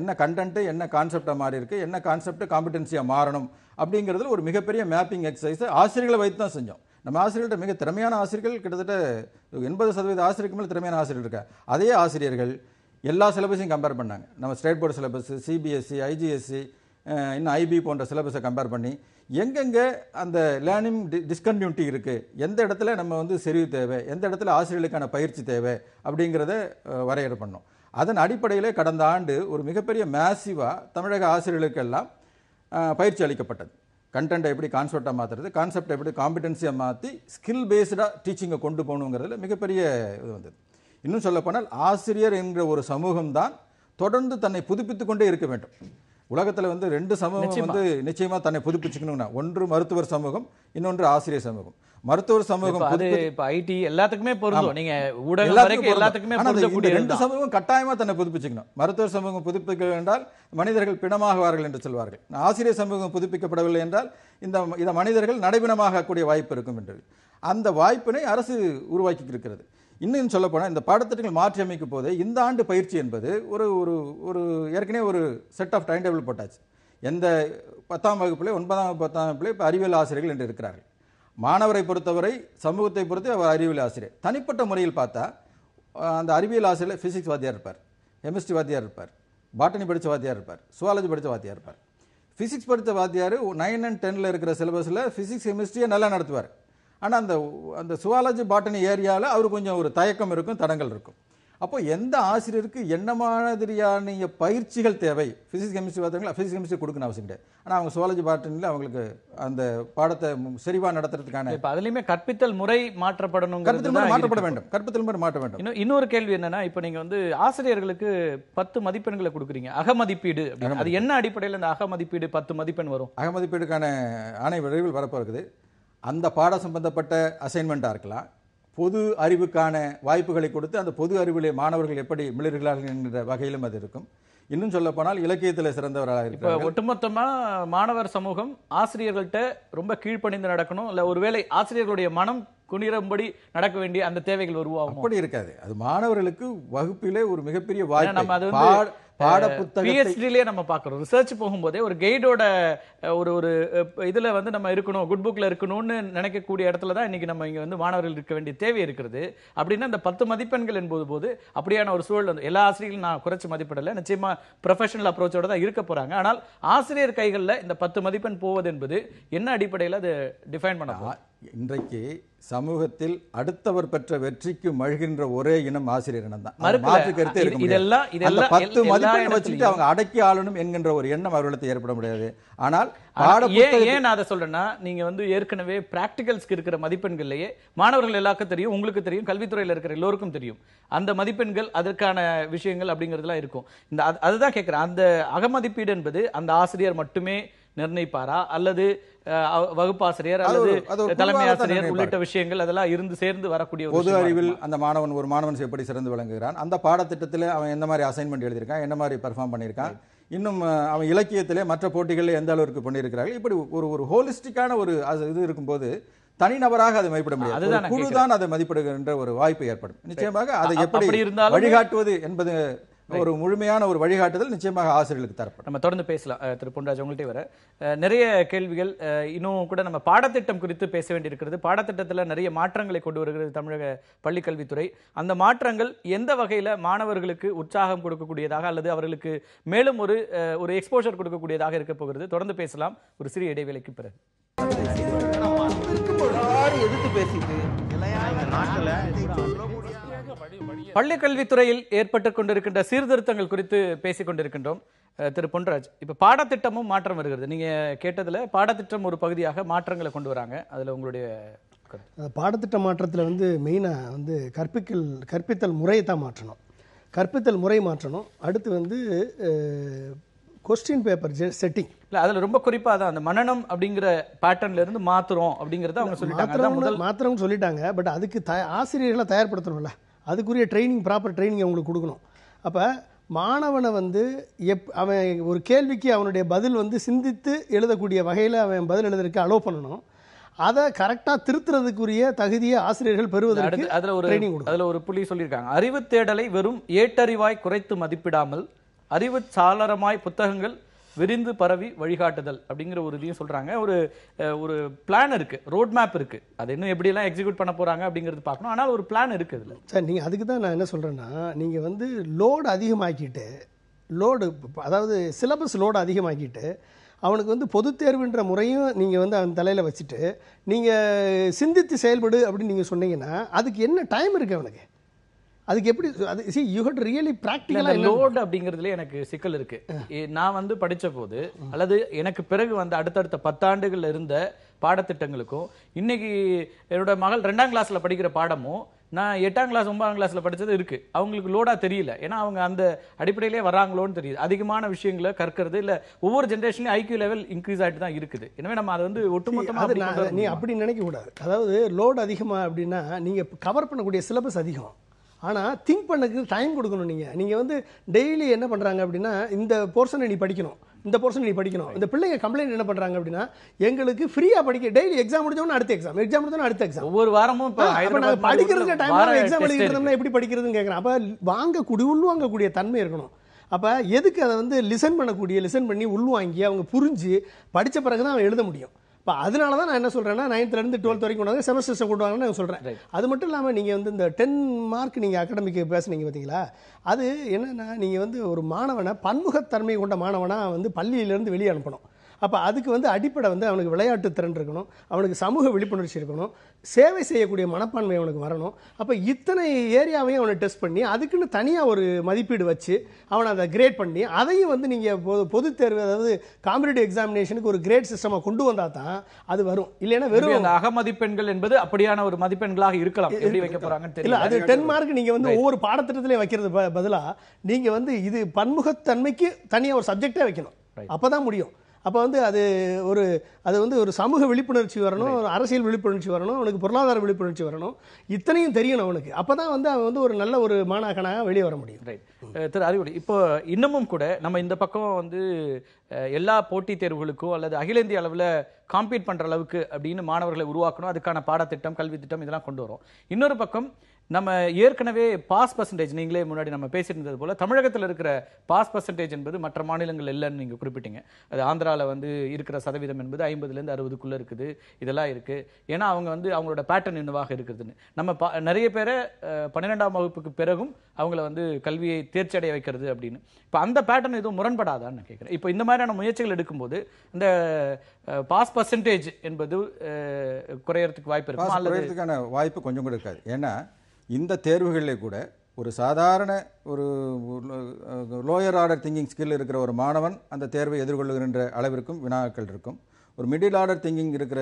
என்ன கண்டென்ட், என்ன கான்செப்டாக மாறி இருக்கு, என்ன கான்செப்ட் காம்பிடன்சியாக மாறணும் அப்படிங்கிறதுல ஒரு மிகப்பெரிய மேப்பிங் எக்ஸசைஸ் ஆசிரியர்களை வைத்து தான் செஞ்சோம். நம்ம ஆசிரியர்கள்ட்ட மிக திறமையான ஆசிரியர்கள், கிட்டத்தட்ட 80% ஆசிரியருக்கு மேலே திறமையான ஆசிரியர்கள் இருக்காங்க. அதே ஆசிரியர்கள் எல்லா சிலபஸையும் கம்பேர் பண்ணாங்க. நம்ம state board syllabus, CBSE, IGSC, இன்னும் ஐபி போன்ற சிலபஸை கம்பேர் பண்ணி எங்கெங்கே அந்த லேர்னிங் டிஸ்கன்டினியூட்டி இருக்குது, எந்த இடத்துல நம்ம செறிவு தேவை, எந்த இடத்துல ஆசிரியர்களுக்கான பயிற்சி தேவை அப்படிங்கிறத வரையறை பண்ணோம். அதன் அடிப்படையில் கடந்த ஆண்டு ஒரு மிகப்பெரிய மேசிவாக தமிழக ஆசிரியர்களுக்கெல்லாம் பயிற்சி அளிக்கப்பட்டது. கண்டென்ட்டை எப்படி கான்செப்டாக மாற்றுறது, கான்செப்டை எப்படி காம்பிடன்சியாக மாற்றி ஸ்கில் பேஸ்டாக டீச்சிங்கை கொண்டு போகணுங்கிறதுல மிகப்பெரிய இது வந்தது. இன்னும் சொல்லப்போனால் ஆசிரியர் என்கிற ஒரு சமூகம் தான் தொடர்ந்து தன்னை புதுப்பித்துக் கொண்டே இருக்க வேண்டும். உலகத்தில் 2 சமூகம் நிச்சயமா தன்னை புதுப்பிச்சுக்கணும்னா, ஒன்று மருத்துவர் சமூகம், இன்னொன்று ஆசிரியர் சமூகம். மருத்துவர் சமூகம் ஐடி எல்லாத்துக்குமே பொருந்தும். நீங்க ஊடகம் வரைக்கும் எல்லாத்துக்குமே பொருந்தக்கூடிய 2 சமூகம் கட்டாயமா தன்னை புதுப்பிச்சுக்கணும். மருத்துவர் சமூகம் புதுப்பிக்க என்றால் மனிதர்கள் பிணமாகுவார்கள் என்று சொல்வார்கள். ஆசிரியர் சமூகம் புதுப்பிக்கப்படவில்லை என்றால் இந்த மனிதர்கள் நடைபிணமாக கூடிய வாய்ப்பு இருக்கும் என்று அந்த வாய்ப்பினை அரசு உருவாக்கி இருக்கிறது. இன்னும் சொல்ல போனால் இந்த பாடத்திட்டங்கள் மாற்றி அமைக்கும் போதே இந்த ஆண்டு பயிற்சி என்பது ஒரு ஏற்கனவே ஒரு செட் ஆஃப் டைம் டேபிள் போட்டாச்சு. எந்த 10ஆம் வகுப்பிலே 9ஆம் வகுப்பு 10ஆம் வகுப்பிலே இப்போ அறிவியல் ஆசிரியர்கள் என்று இருக்கிறார்கள். மாணவரை பொறுத்தவரை, சமூகத்தை பொறுத்து அவர் அறிவியல் ஆசிரியர். தனிப்பட்ட முறையில் பார்த்தா அந்த அறிவியல் ஆசிரியர் பிசிக்ஸ் வாத்தியார் இருப்பார், கெமிஸ்ட்ரி வாத்தியார் இருப்பார், பாட்டனி படித்த வாத்தியார் இருப்பார், சுவாலஜி படித்த வாத்தியார் இருப்பார். பிசிக்ஸ் படித்த வாத்தியார் 9 and 10 இருக்கிற சிலபஸில் பிசிக்ஸ் கெமிஸ்ட்ரியை நல்லா நடத்துவார். ஆனால் அந்த சுவாலஜி பாட்டனி ஏரியாவில் அவர் கொஞ்சம் ஒரு தயக்கம் இருக்கும், தடங்கள் இருக்கும். அப்போ எந்த ஆசிரியருக்கு என்ன மாதிரியான பயிற்சிகள் தேவை, பிசிக்ஸ் கெமிஸ்ட்ரி பார்த்தீங்களா, பிசிக்ஸ் கெமிஸ்ட்ரி கொடுக்கணும் அவசியம் கிடையாது. ஆனால் அவங்க சுவாலஜி பாட்டனில் அவங்களுக்கு அந்த பாடத்தை செறிவாக நடத்துறதுக்கான இப்போ அதுலேயுமே கற்பித்தல் முறை மாற்றப்பட வேண்டும். கற்பித்தல் முறை மாற்ற வேண்டும். இன்னொரு கேள்வி என்னன்னா, இப்போ நீங்க ஆசிரியர்களுக்கு 10 மதிப்பெண்களை கொடுக்குறீங்க, அகமதிப்பீடு. அது என்ன அடிப்படையில் அந்த அகமதிப்பீடு 10 மதிப்பெண் வரும்? அகமதிப்பீடுக்கான ஆணை விரைவில் வரப்போகுது. அந்த பாட சம்பந்தப்பட்ட அசைன்மெண்ட்டாக இருக்கலாம், பொது அறிவுக்கான வாய்ப்புகளை கொடுத்து அந்த பொது அறிவிலே மாணவர்கள் எப்படி மிளர்களார்கள் என்கிற வகையிலும் அது இருக்கும். இன்னும் சொல்ல போனால் இலக்கியத்தில் சிறந்தவராக இப்ப இருக்கிறார்கள். ஒட்டுமொத்தமா மாணவர் சமூகம் ஆசிரியர்கள்ட்ட ரொம்ப கீழ்ப்பணிந்து நடக்கணும், இல்ல ஒருவேளை ஆசிரியர்களுடைய மனம் குனிரும்படி நடக்க வேண்டிய அந்த தேவைகள் உருவாகும். அப்படி இருக்காது. அது மாணவர்களுக்கு வகுப்பிலே ஒரு மிகப்பெரிய நம்ம அது வாய்ப்பு. பாட புத்தகத்தை PhD-லயே நம்ம பார்க்கிறோம். ரிசர்ச் போகும்போதே ஒரு கைடோட ஒரு இதுல வந்து நம்ம இருக்கணும், குட் புக்ல இருக்கணும்னு நினைக்கக்கூடிய இடத்துல தான் இன்னைக்கு நம்ம இங்க வந்து மாணவர்கள் இருக்க வேண்டிய தேவை இருக்கிறது. அப்படின்னா இந்த 10 மதிப்பெண்கள் என்பது போது அப்படியான ஒரு சூழல் வந்து எல்லா ஆசிரியர்களும் நான் குறைச்சு மதிப்பிடல, நிச்சயமா ப்ரொஃபஷனல் அப்ரோச்சோட தான் இருக்க போறாங்க. ஆனால் ஆசிரியர் கைகள்ல இந்த 10 மதிப்பெண் போவது என்பது என்ன அடிப்படையில் அது டிஃபைன் பண்ண இன்றைக்கு சமூகத்தில் அடுத்தவர் பெற்ற வெற்றிக்கு மழுகின்ற ஒரே இனம் ஆசிரியர் இனம் தான். மறுக்கல. மாற்று கருத்தே இருக்க முடியாது. அந்த 10 மதிப்பெண் வச்சுட்டு அவங்க அடக்கி ஆளணும் என்கின்ற ஒரு எண்ணம் அவர்களுக்கு ஏற்பட முடியாது. ஆனால் ஏன் நான் அதை சொல்றேன்னா, நீங்க வந்து ஏற்கனவே பிராக்டிகல்ஸ்க்கு இருக்கிற மதிப்பெண்கள்லயே மாணவர்கள் எல்லாருக்கும் தெரியும், உங்களுக்கு தெரியும், கல்வித்துறையில இருக்கிற எல்லோருக்கும் தெரியும். அந்த மதிப்பெண்கள் அதற்கான விஷயங்கள் அப்படிங்கிறதுலாம் இருக்கும். இந்த அதுதான் கேட்கிறேன், அந்த அகமதிப்பீடு என்பது அந்த ஆசிரியர் மட்டுமே நிர்ணயிப்பாரா, அல்லது வகுப்பாசிரியர் அல்லது தலைமை ஆசிரியர் உள்ளிட்ட விஷயங்கள் அதெல்லாம் இருந்து சேர்ந்து வரக்கூடிய பொது அறிவில் அந்த ஒரு மாணவன் எப்படி சிறந்து விளங்குகிறான், அந்த பாடத்திட்டத்தில் அவன் எந்த மாதிரி அசைன்மெண்ட் எழுதியிருக்கான், என்ன மாதிரி பெர்ஃபார்ம் பண்ணியிருக்கான், இன்னும் அவன் இலக்கியத்திலே மற்ற போட்டிகளில் எந்த அளவுக்கு பண்ணியிருக்கிறார்கள், இப்படி ஒரு ஹோலிஸ்டிக்கான ஒரு இது இருக்கும்போது தனிநபராக அதை மதிப்பிட முடியாது. குழுதான் அதை மதிப்பிடுகின்ற ஒரு வாய்ப்பு ஏற்படும். நிச்சயமாக அதை எப்படி வழிகாட்டுவது என்பது ஒரு முழுமையான ஒரு வழிகாட்டுதல் நிச்சயமாக ஆசிரியர்களுக்கு தரப்படும். நம்ம தொடர்ந்து பேசலாம். திரு பொன்ராஜ், உங்கள்கிட்ட வர நிறைய கேள்விகள், இன்னும் கூட நம்ம பாடத்திட்டம் குறித்து பேச வேண்டியிருக்கிறது. பாடத்திட்டத்தில் நிறைய மாற்றங்களை கொண்டு வருகிறது தமிழக பள்ளிக்கல்வித்துறை. அந்த மாற்றங்கள் எந்த வகையில் மாணவர்களுக்கு உற்சாகம் கொடுக்கக்கூடியதாக அல்லது அவர்களுக்கு மேலும் ஒரு எக்ஸ்போஷர் கொடுக்கக்கூடியதாக இருக்க போகிறது? தொடர்ந்து பேசலாம் ஒரு சிறிய இடைவேளைக்கு பிறகு. பள்ளிக்கல்வித்துறையில் ஏற்பட்டுக் கொண்டிருக்கின்ற சீர்திருத்தங்கள் குறித்து பேசிக் கொண்டிருக்கின்றோம். திரு பொன்ராஜ், இப்ப பாடத்திட்டமும் மாற்றம் வருகிறது. நீங்க கேட்டதுல பாடத்திட்டம் ஒரு பகுதியாக மாற்றங்களை கொண்டு வராங்க, அதுல உங்களுடைய பாடத்திட்ட மாற்றத்தில் வந்து மெயினாக வந்து கற்பித்தல் முறையை தான் மாற்றணும், கற்பித்தல் முறை மாற்றணும். அடுத்து வந்து கொஸ்டின் பேப்பர் செட்டிங் இல்ல, அதுல ரொம்ப குறிப்பா தான் அந்த மனனம் அப்படிங்கிற பேட்டர்ன்ல இருந்து மாத்துறோம் அப்படிங்கறத அவங்க சொல்லிட்டாங்க. மாத்திரம் சொல்லிட்டாங்க. பட் அதுக்கு ஆசிரியர்களை தயார்படுத்தணும்ல, அதுக்குரிய ட்ரைனிங், ப்ராப்பர் ட்ரைனிங் அவங்களுக்கு கொடுக்கணும். அப்போ மாணவனை வந்து அவன் ஒரு கேள்விக்கு அவனுடைய பதில் வந்து சிந்தித்து எழுதக்கூடிய வகையில் அவன் பதில் எழுதுறதுக்கு அலோவ் பண்ணணும். அதை கரெக்டாக திருத்துறதுக்குரிய தகுதியை ஆசிரியர்கள் பெறுவதற்கு அதுல ஒரு புள்ளி சொல்லியிருக்காங்க. அறிவு தேடலை வெறும் ஏட்டறிவாய் குறைத்து மதிப்பிடாமல் அறிவு சாளரமாய் புத்தகங்கள் விரிந்து பரவி வழிகாட்டுதல் அப்படிங்கிற ஒரு இதையும் சொல்றாங்க. ஒரு பிளான் இருக்கு, ரோட் மேப் இருக்கு. அது இன்னும் எப்படி எல்லாம் எக்ஸிக்யூட் பண்ண போறாங்க அப்படிங்கிறது பார்க்கணும். ஆனால் ஒரு பிளான் இருக்கு அதுல. சார், நீங்க அதுக்கு தான் நான் என்ன சொல்றேன்னா, நீங்க வந்து லோடு அதிகமாக்கிட்டு, அதாவது சிலபஸ் லோடு அதிகமாக்கிட்டு அவனுக்கு வந்து பொது தேர்வுன்ற முறையும் நீங்க வந்து அவன் தலையில வச்சுட்டு நீங்க சிந்தித்து செயல்படு அப்படின்னு நீங்க சொன்னீங்கன்னா அதுக்கு என்ன டைம் இருக்கு அவனுக்கு? அதுக்கு எப்படி யூ ஹேவ் டு ரியலி பிராக்டிகலா லோட் அப்படிங்கிறதுல எனக்கு சிக்கல் இருக்கு. நான் வந்து படிச்ச போது அல்லது எனக்கு பிறகு வந்து அடுத்தடுத்த 10 ஆண்டுகள் இருந்த பாடத்திட்டங்களுக்கும் இன்னைக்கு என்னோட மகள் 2ஆம் கிளாஸ்ல படிக்கிற பாடமும் நான் 8ஆம் கிளாஸ் 9ஆம் கிளாஸ்ல படிச்சது இருக்கு. அவங்களுக்கு லோடா தெரியல, ஏன்னா அவங்க அந்த அடிப்படையிலே வராங்களோன்னு தெரியுது. அதிகமான விஷயங்களை கற்கிறது இல்ல, ஒவ்வொரு ஜெனரேஷன்லயும் ஐக்யூ லெவல் இன்க்ரீஸ் ஆகிட்டு தான் இருக்குது. எனவே நம்ம அதை வந்து ஒட்டுமொத்தமாக நீ அப்படி நினைக்க கூடாது. அதாவது லோடு அதிகமா அப்படின்னா நீங்க கவர் பண்ணக்கூடிய சிலபஸ் அதிகம், ஆனால் திங்க் பண்ணதுக்கு டைம் கொடுக்கணும். நீங்கள் வந்து டெய்லி என்ன பண்ணுறாங்க அப்படின்னா, இந்த போர்ஷனை நீ படிக்கணும், இந்த போர்ஷன் நீ படிக்கணும். இந்த பிள்ளைங்க கம்ப்ளைண்ட் என்ன பண்ணுறாங்க அப்படின்னா, எங்களுக்கு ஃப்ரீயாக படிக்க டெய்லி எக்ஸாம் முடிஞ்சோன்னு அடுத்த எக்ஸாம், எக்ஸாம் முடிஞ்சோன்னு அடுத்த எக்ஸாம், ஒவ்வொரு வாரமும் நாங்கள் படிக்கிறதுக்கு டைம் எக்ஸாம் எழுதிக்கிறோம்னா எப்படி படிக்கிறதுன்னு கேட்குறேன். அப்போ உள்வாங்கக்கூடிய தன்மை இருக்கணும். அப்போ எதுக்கு அதை வந்து லிசன் பண்ணி உள்வாங்கி அவங்க புரிஞ்சு படித்த பிறகு தான் அவன் எழுத முடியும். இப்போ அதனால தான் நான் என்ன சொல்கிறேன்னா, 9th-லேருந்து 12th வரைக்கும் கொண்டு வந்து செமஸ்டர் சிஸ்டம் கொண்டு வாங்கன்னு நான் சொல்கிறேன். அது மட்டும் இல்லாமல் நீங்கள் வந்து இந்த 10 மார்க் நீங்கள் அகாடமிக்கு பேசுனீங்க பார்த்தீங்களா, அது என்னென்னா நீங்கள் வந்து ஒரு மாணவனை பன்முகத்தன்மை கொண்ட மாணவனாக வந்து பள்ளியிலேருந்து வெளியே அனுப்பணும். அப்போ அதுக்கு வந்து அடிப்படை வந்து அவனுக்கு விளையாட்டு திறன் இருக்கணும், அவனுக்கு சமூக விழிப்புணர்ச்சி இருக்கணும், சேவை செய்யக்கூடிய மனப்பான்மை அவனுக்கு வரணும். அப்போ இத்தனை ஏரியாவையும் அவனை டெஸ்ட் பண்ணி அதுக்குன்னு தனியாக ஒரு மதிப்பீடு வச்சு அவனை அதை கிரேட் பண்ணி அதையும் வந்து நீங்கள் பொது தேர்வு, அதாவது காம்படிட்டிவ் எக்ஸாமினேஷனுக்கு ஒரு கிரேட் சிஸ்டமாக கொண்டு வந்தால் தான் அது வரும். இல்லைன்னா வெறும் அந்த அகமதிப்பெண்கள் என்பது அப்படியான ஒரு மதிப்பெண்களாக இருக்கலாம். எப்படி வைக்க போறாங்கன்னு தெரியல. அது 10 மார்க் நீங்கள் வந்து ஒவ்வொரு பாடத்திட்டத்திலையும் வைக்கிறது பதிலாக நீங்கள் வந்து இது பன்முகத்தன்மைக்கு தனியாக ஒரு சப்ஜெக்டே வைக்கணும். அப்போ தான் முடியும். அப்போ வந்து அது வந்து ஒரு சமூக விழிப்புணர்ச்சி வரணும், ஒரு அரசியல் விழிப்புணர்ச்சி வரணும், அவனுக்கு பொருளாதார விழிப்புணர்ச்சி வரணும், இத்தனையும் தெரியணும் அவனுக்கு. அப்போ தான் வந்து அவன் வந்து ஒரு நல்ல ஒரு மாணாக்கனாக வெளியே வர முடியும். ரைட். திரு அறிவுடி, இப்போ இன்னமும் கூட நம்ம இந்த பக்கம் வந்து எல்லா போட்டித் தேர்வுகளுக்கோ அல்லது அகில இந்திய அளவில் காம்பீட் பண்ற அளவுக்கு அப்படின்னு மாணவர்களை உருவாக்கணும், அதுக்கான பாடத்திட்டம், கல்வி திட்டம் இதெல்லாம் கொண்டு வரோம். இன்னொரு பக்கம் நம்ம ஏற்கனவே பாஸ் பர்சன்டேஜ், நீங்களே முன்னாடி நம்ம பேசியிருந்தது போல தமிழகத்தில் இருக்கிற பாஸ் பர்சன்டேஜ் என்பது மற்ற மாநிலங்கள் இல்லைன்னு நீங்க குறிப்பிட்டீங்க. அது ஆந்திராவில் வந்து இருக்கிற சதவீதம் என்பது 50லேருந்து 60க்குள்ள இருக்குது. இதெல்லாம் இருக்கு. ஏன்னா அவங்க வந்து அவங்களோட பேட்டர்ன் என்னவாக இருக்குதுன்னு நம்ம நிறைய பேரை 12ஆம் வகுப்புக்கு பிறகும் அவங்கள வந்து கல்வியை தேர்ச்சி அடைய வைக்கிறது அப்படின்னு. இப்போ அந்த பேட்டர்ன் எதுவும் முரண்படாதான்னு நான் கேட்குறேன். இப்போ இந்த மாதிரியான முயற்சிகள் எடுக்கும்போது இந்த பாஸ் பர்சன்டேஜ் என்பது குறையறதுக்கு வாய்ப்பு இருக்கும், குறையறதுக்கான வாய்ப்பு கொஞ்சம் கூட இருக்காது. ஏன்னா இந்த தேர்வுகளிலே கூட ஒரு சாதாரண ஒரு லோயர் ஆர்டர் திங்கிங் ஸ்கில் இருக்கிற ஒரு மாணவன் அந்த தேர்வை எதிர்கொள்ளுகின்ற அளவிற்கும் வினாக்கள் இருக்கும். ஒரு மிடில் ஆர்டர் திங்கிங் இருக்கிற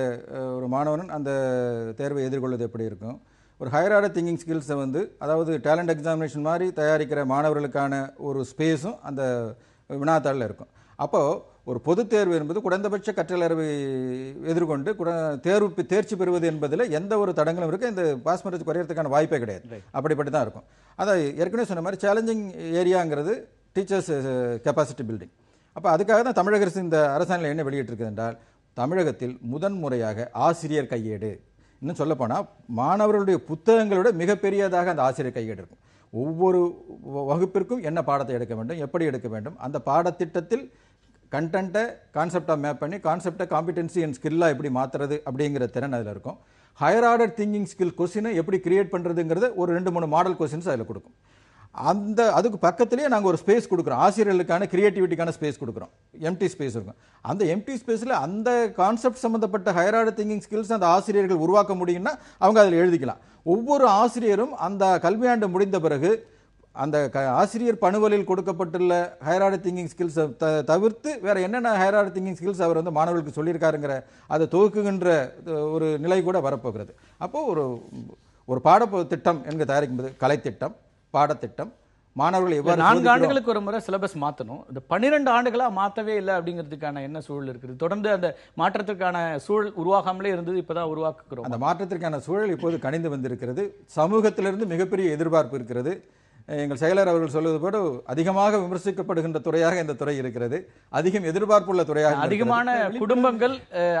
ஒரு மாணவன் அந்த தேர்வை எதிர்கொள்வது எப்படி இருக்கும். ஒரு ஹையர் ஆர்டர் திங்கிங் ஸ்கில்ஸை வந்து அதாவது டேலண்ட் எக்ஸாமினேஷன் மாதிரி தயாரிக்கிற மாணவர்களுக்கான ஒரு ஸ்பேஸும் அந்த வினாத்தாளில் இருக்கும். அப்போது ஒரு பொதுத் தேர்வு என்பது குறைந்தபட்ச கற்றலறிவை எதிர்கொண்டு தேர்ச்சி பெறுவது என்பதில் எந்த ஒரு தடங்களும் இருக்கு. இந்த பாஸ் பர்சன்டேஜ் குறையறதுக்கான வாய்ப்பே கிடையாது. அப்படிப்பட்டு தான் இருக்கும். அதை ஏற்கனவே சொன்ன மாதிரி சேலஞ்சிங் ஏரியாங்கிறது டீச்சர்ஸ் கெப்பாசிட்டி பில்டிங். அப்போ அதுக்காக தான் தமிழக அரசு இந்த அரசாணையில் என்ன வெளியிட்டிருக்குது என்றால், தமிழகத்தில் முதன்முறையாக ஆசிரியர் கையேடு, இன்னும் சொல்லப்போனால் மாணவர்களுடைய புத்தகங்களோட மிகப்பெரியதாக அந்த ஆசிரியர் கையேடு இருக்கும். ஒவ்வொரு வகுப்பிற்கும் என்ன பாடத்தை எடுக்க வேண்டும், எப்படி எடுக்க வேண்டும், அந்த பாடத்திட்டத்தில் கண்டென்ட்டை கான்செப்டாக மேப் பண்ணி கான்செப்டை காம்பிடென்சி அண்ட் ஸ்கில்லாக எப்படி மாற்றுறது அப்படிங்கிற திறன் அதில் இருக்கும். ஹையர் ஆர்டர் திங்கிங் ஸ்கில் கொஸ்டினை எப்படி கிரியேட் பண்ணுறதுங்கிறது ஒரு 2-3 மாடல் கொஸ்டின்ஸ் அதில் கொடுக்கும். அதுக்கு பக்கத்திலேயே நாங்கள் ஒரு ஸ்பேஸ் கொடுக்குறோம், ஆசிரியர்களுக்கான கிரியேட்டிவிட்டிக்கான ஸ்பேஸ் கொடுக்குறோம், எம்டி ஸ்பேஸ் இருக்கும். அந்த எம்டி ஸ்பேஸில் அந்த கான்செப்ட் சம்மந்தப்பட்ட ஹையர் ஆர்டர் திங்கிங் ஸ்கில்ஸ் அந்த ஆசிரியர்கள் உருவாக்க முடியும்னா அவங்க அதில் எழுதிக்கலாம். ஒவ்வொரு ஆசிரியரும் அந்த கல்வியாண்டு முடிந்த பிறகு அந்த ஆசிரியர் பணுவலில் கொடுக்கப்பட்டுள்ள ஹையர் ஆர்டர் திங்கிங் ஸ்கில்ஸை தவிர்த்து வேற என்னென்ன ஹையர் ஆர்டர் திங்கிங் ஸ்கில்ஸ் அவர் வந்து மாணவர்களுக்கு சொல்லியிருக்காருங்கிற அதை தொகுக்குகின்ற ஒரு நிலை கூட வரப்போகிறது. அப்போ ஒரு பாடத்திட்டம் என்க தயாரிக்கும்போது கலைத்திட்டம், பாடத்திட்டம், மாணவர்கள் எவ்வாறு 4 ஆண்டுகளுக்கு ஒரு முறை சிலபஸ் மாற்றணும். இந்த 12 ஆண்டுகளா மாற்றவே இல்லை அப்படிங்கிறதுக்கான என்ன சூழல் இருக்குது? தொடர்ந்து அந்த மாற்றத்திற்கான சூழல் உருவாகாமலே இருந்தது, இப்பதான் உருவாக்குகிறோம். அந்த மாற்றத்திற்கான சூழல் இப்போது கணிந்து வந்திருக்கிறது. சமூகத்திலிருந்து மிகப்பெரிய எதிர்பார்ப்பு இருக்கிறது. எங்கள் செயலர் அவர்கள் சொல்வது போல அதிகமாக விமர்சிக்கப்படுகின்ற துறையாக இந்த துறை இருக்கிறது. அதிகம் எதிர்பார்ப்புள்ள துறையாக, அதிகமான குடும்பங்கள்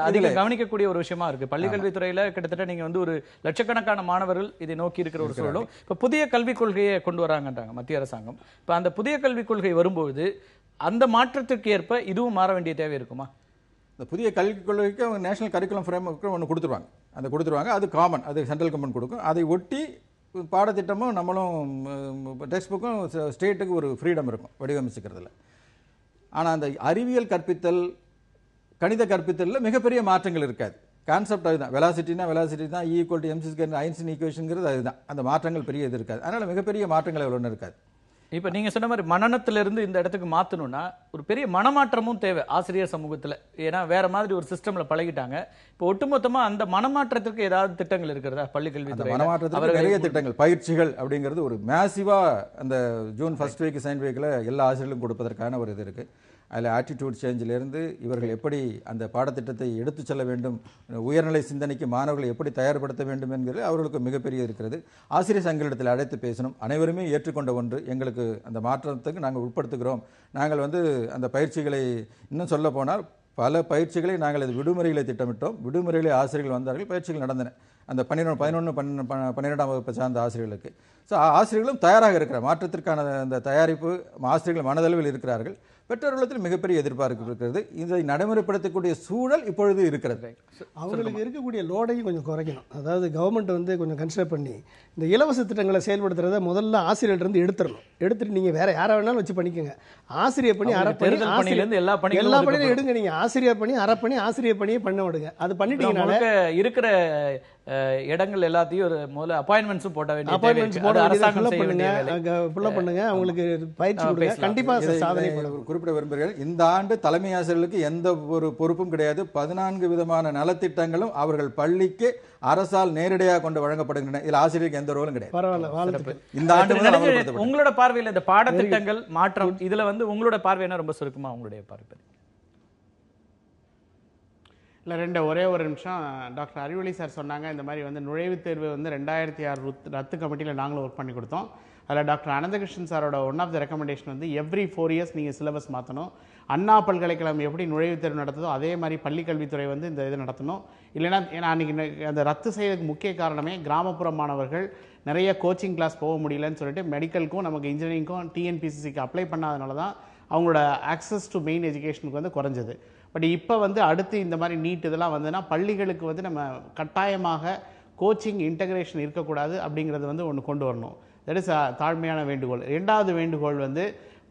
அதிகம் கவனிக்கக்கூடிய ஒரு விஷயமா இருக்கு. பள்ளிக்கல்வித்துறையில கிட்டத்தட்ட நீங்க வந்து ஒரு லட்சக்கணக்கான மாணவர்கள் இதை நோக்கி இருக்கிற ஒரு சூழலும் இப்ப புதிய கல்விக் கொள்கையை கொண்டு வராங்கன்றாங்க மத்திய அரசாங்கம். இப்ப அந்த புதிய கல்விக் கொள்கை வரும்போது அந்த மாற்றத்திற்கு ஏற்ப இதுவும் மாற வேண்டிய தேவை இருக்குமா? இந்த புதிய கல்விக் கொள்கைக்கு அவங்க நேஷனல் கரிக்குலம் ஃப்ரேம்வொர்க் ஒன்று கொடுத்துருவாங்க. அது காமன், அது சென்ட்ரல் கவர்மெண்ட் கொடுக்கும். அதை ஒட்டி பாடத்திட்டமும் நம்மளும் டெக்ஸ்ட் புக்கும் ஸ்டேட்டுக்கு ஒரு ஃப்ரீடம் இருக்கும் வடிவமைச்சுக்கிறதுல. ஆனால் அந்த அறிவியல் கற்பித்தல், கணித கற்பித்தலில் மிகப்பெரிய மாற்றங்கள் இருக்காது. கான்செப்ட் அதுதான். வெலாசிட்டி தான் ஈக்குவல் டு MC² ஐன்ஸ்டீன் ஈக்குவேஷன்ங்கிறது அதுதான். அந்த மாற்றங்கள் பெரிய இது இருக்காது. அதனால் மிகப்பெரிய மாற்றங்கள் ஒன்றும் இருக்காது. இப்ப நீங்க சொன்ன மாதிரி மனநத்திலிருந்து இந்த இடத்துக்கு மாத்தணும்னா ஒரு பெரிய மனமாற்றமும் தேவை ஆசிரியர் சமூகத்துல. ஏன்னா வேற மாதிரி ஒரு சிஸ்டம்ல பழகிட்டாங்க. இப்போ ஒட்டுமொத்தமா அந்த மனமாற்றத்திற்கு ஏதாவது திட்டங்கள் இருக்கிறதா பள்ளிக்கல்வித்துறை? மனமாற்றத்துக்கு நிறைய திட்டங்கள், பயிற்சிகள் அப்படிங்கிறது ஒரு மேசிவா அந்த ஜூன் 1st வீக் செகண்ட் வீக்ல எல்லா ஆசிரியர்களும் கொடுப்பதற்கான ஒரு இது இருக்கு. அதில் ஆட்டிடியூட் சேஞ்சிலிருந்து இவர்கள் எப்படி அந்த பாடத்திட்டத்தை எடுத்து செல்ல வேண்டும், உயர்நிலை சிந்தனைக்கு மாணவர்களை எப்படி தயார்படுத்த வேண்டும் என்கிறது அவர்களுக்கு மிகப்பெரிய இருக்கிறது. ஆசிரியர் சங்கங்களிடத்தில் அழைத்து பேசணும். அனைவருமே ஏற்றுக்கொண்ட ஒன்று. எங்களுக்கு அந்த மாற்றத்துக்கு நாங்கள் உட்படுத்துகிறோம். நாங்கள் வந்து அந்த பயிற்சிகளை இன்னும் சொல்ல போனால் பல பயிற்சிகளை நாங்கள் அது விடுமுறைகளை திட்டமிட்டோம். விடுமுறைகளை ஆசிரியர்கள் வந்தார்கள், பயிற்சிகள் நடந்தன. அந்த 12ஆம் வகுப்பை சார்ந்த ஆசிரியர்களுக்கு. ஸோ ஆசிரியர்களும் தயாராக இருக்கிற மாற்றத்திற்கான அந்த தயாரிப்பு ஆசிரியர்கள் மனதளவில் இருக்கிறார்கள். பெற்றோர்களுக்கு மிகப்பெரிய எதிர்பார்ப்பு இருக்கிறது. இதை நடைமுறைப்படுத்தக்கூடிய சூழல் இப்பொழுது இருக்கிறது. அவங்களுக்கு இருக்கக்கூடிய லோடையும் கொஞ்சம் குறைக்கணும். அதாவது கவர்மெண்ட் வந்து கொஞ்சம் கன்சிடர் பண்ணி இந்த இலவச திட்டங்களை செயல்படுத்துறத முதல்ல ஆசிரியர்கிட்ட எடுத்துடணும். எடுத்துட்டு நீங்க வேற யாரை வேணாலும் வச்சு பண்ணிக்கோங்க. ஆசிரியர் பணி, எல்லா பணியும் எடுங்க. நீங்க ஆசிரியர் பணி, அறப்பணி, ஆசிரியர் பணியை பண்ண விடுங்க. அது பண்ணிட்டீங்கன்னா இருக்கிற இடங்கள் எல்லாத்தையும் ஒரு முதல்ல அப்பாயின்மெண்ட்ஸும் போட வேண்டிய பண்ணுங்க. அவங்களுக்கு பயிற்சி கொடுங்க. கண்டிப்பா சாதனை குறிப்பிட விரும்புகிறேன். இந்த ஆண்டு தலைமை ஆசிரியர்களுக்கு எந்த ஒரு பொறுப்பும் கிடையாது. 14 விதமான நலத்திட்டங்களும் அவர்கள் பள்ளிக்கு அரசால் நேரடியாக கொண்டு வழங்கப்படுகின்றன. இதுல ஆசிரியருக்கு எந்த ரோலும் கிடையாது. பரவாயில்ல. இந்த ஆண்டு உங்களோட பார்வையில் இந்த பாடத்திட்டங்கள் மாற்றம், இதுல வந்து உங்களோட பார்வை என்ன? ரொம்ப சுருக்கமா உங்களுடைய பார்வை. இல்லை ஒரே ஒரு நிமிஷம். டாக்டர் அறிவொளி சார் சொன்னாங்க இந்த மாதிரி வந்து நுழைவுத் தேர்வு வந்து 2006 ரத்து கமிட்டியில் நாங்களும் ஒர்க் பண்ணி கொடுத்தோம். அதில் டாக்டர் அனந்தகிருஷ்ணன் சாரோட ஒன் ஆஃப் த ரெக்கமெண்டேஷன் வந்து எவ்ரி 4 இயர்ஸ் நீங்கள் சிலபஸ் மாற்றணும். அண்ணா பல்கலைக்கழகம் எப்படி நுழைவுத் தேர்வு நடத்துதோ அதே மாதிரி பள்ளிக்கல்வித்துறை வந்து இந்த இது நடத்தணும். இல்லைன்னா ஏன்னா அன்றைக்கி அந்த ரத்து செய்யறதுக்கு முக்கிய காரணமே கிராமப்புற மாணவர்கள் நிறைய கோச்சிங் கிளாஸ் போக முடியலன்னு சொல்லிட்டு மெடிக்கலுக்கும் நமக்கு இன்ஜினியரிங்க்கும் டிஎன்பிசிசிக்கு அப்ளை பண்ணாதனால தான் அவங்களோட ஆக்சஸ் டு மெயின் எஜுகேஷனுக்கு வந்து குறைஞ்சது. பட் இப்போ வந்து அடுத்து இந்த மாதிரி நீட் இதெல்லாம் வந்ததுன்னா பள்ளிகளுக்கு வந்து நம்ம கட்டாயமாக கோச்சிங் இன்டகிரேஷன் இருக்கக்கூடாது அப்படிங்கிறது வந்து ஒன்று கொண்டு வரணும். தட் இஸ் தாழ்மையான வேண்டுகோள். 2வது வேண்டுகோள் வந்து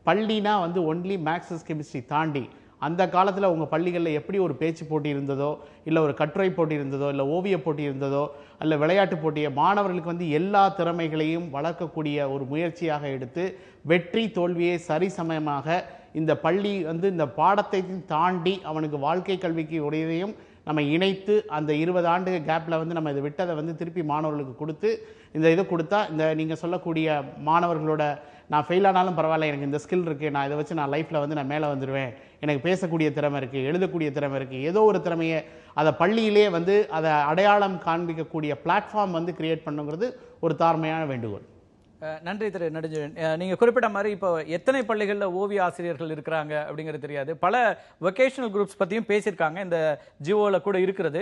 பள்ளினா வந்து ஒன்லி மேக்ஸஸ் கெமிஸ்ட்ரி தாண்டி அந்த காலத்தில் உங்கள் பள்ளிகளில் எப்படி ஒரு பேச்சு போட்டி இருந்ததோ, இல்லை ஒரு கட்டுரை போட்டி இருந்ததோ, இல்லை ஓவிய போட்டி இருந்ததோ, அல்ல விளையாட்டு போட்டியை மாணவர்களுக்கு வந்து எல்லா திறமைகளையும் வளர்க்கக்கூடிய ஒரு முயற்சியாக எடுத்து வெற்றி தோல்வியை சரிசமயமாக இந்த பள்ளி வந்து இந்த பாடத்தை தாண்டி அவனுக்கு வாழ்க்கை கல்விக்கு உடையதையும் நம்ம இணைத்து அந்த 20 ஆண்டு கேப்பில் வந்து நம்ம இதை விட்டதை வந்து திருப்பி மாணவர்களுக்கு கொடுத்து இந்த இதை கொடுத்தா இந்த நீங்கள் சொல்லக்கூடிய மாணவர்களோட நான் ஃபெயில் ஆனாலும் பரவாயில்ல, எனக்கு இந்த ஸ்கில் இருக்குது, நான் இதை வச்சு நான் லைஃப்பில் வந்து நான் மேலே வந்துடுவேன், எனக்கு பேசக்கூடிய திறமை இருக்குது, எழுதக்கூடிய திறமை இருக்குது, ஏதோ ஒரு திறமையை அதை பள்ளியிலே வந்து அதை அடையாளம் காண்பிக்கக்கூடிய பிளாட்ஃபார்ம் வந்து கிரியேட் பண்ணுங்கிறது ஒரு தாழ்மையான வேண்டுகோள். நன்றி திரு நெடுஞ்செழியன். நீங்க குறிப்பிட்ட மாதிரி இப்போ எத்தனை பள்ளிகளில் ஓவிய ஆசிரியர்கள் இருக்கிறாங்க அப்படிங்கிறது தெரியாது. பல வொகேஷனல் குரூப்ஸ் பற்றியும் பேசியிருக்காங்க, இந்த ஜியோவில் கூட இருக்கிறது.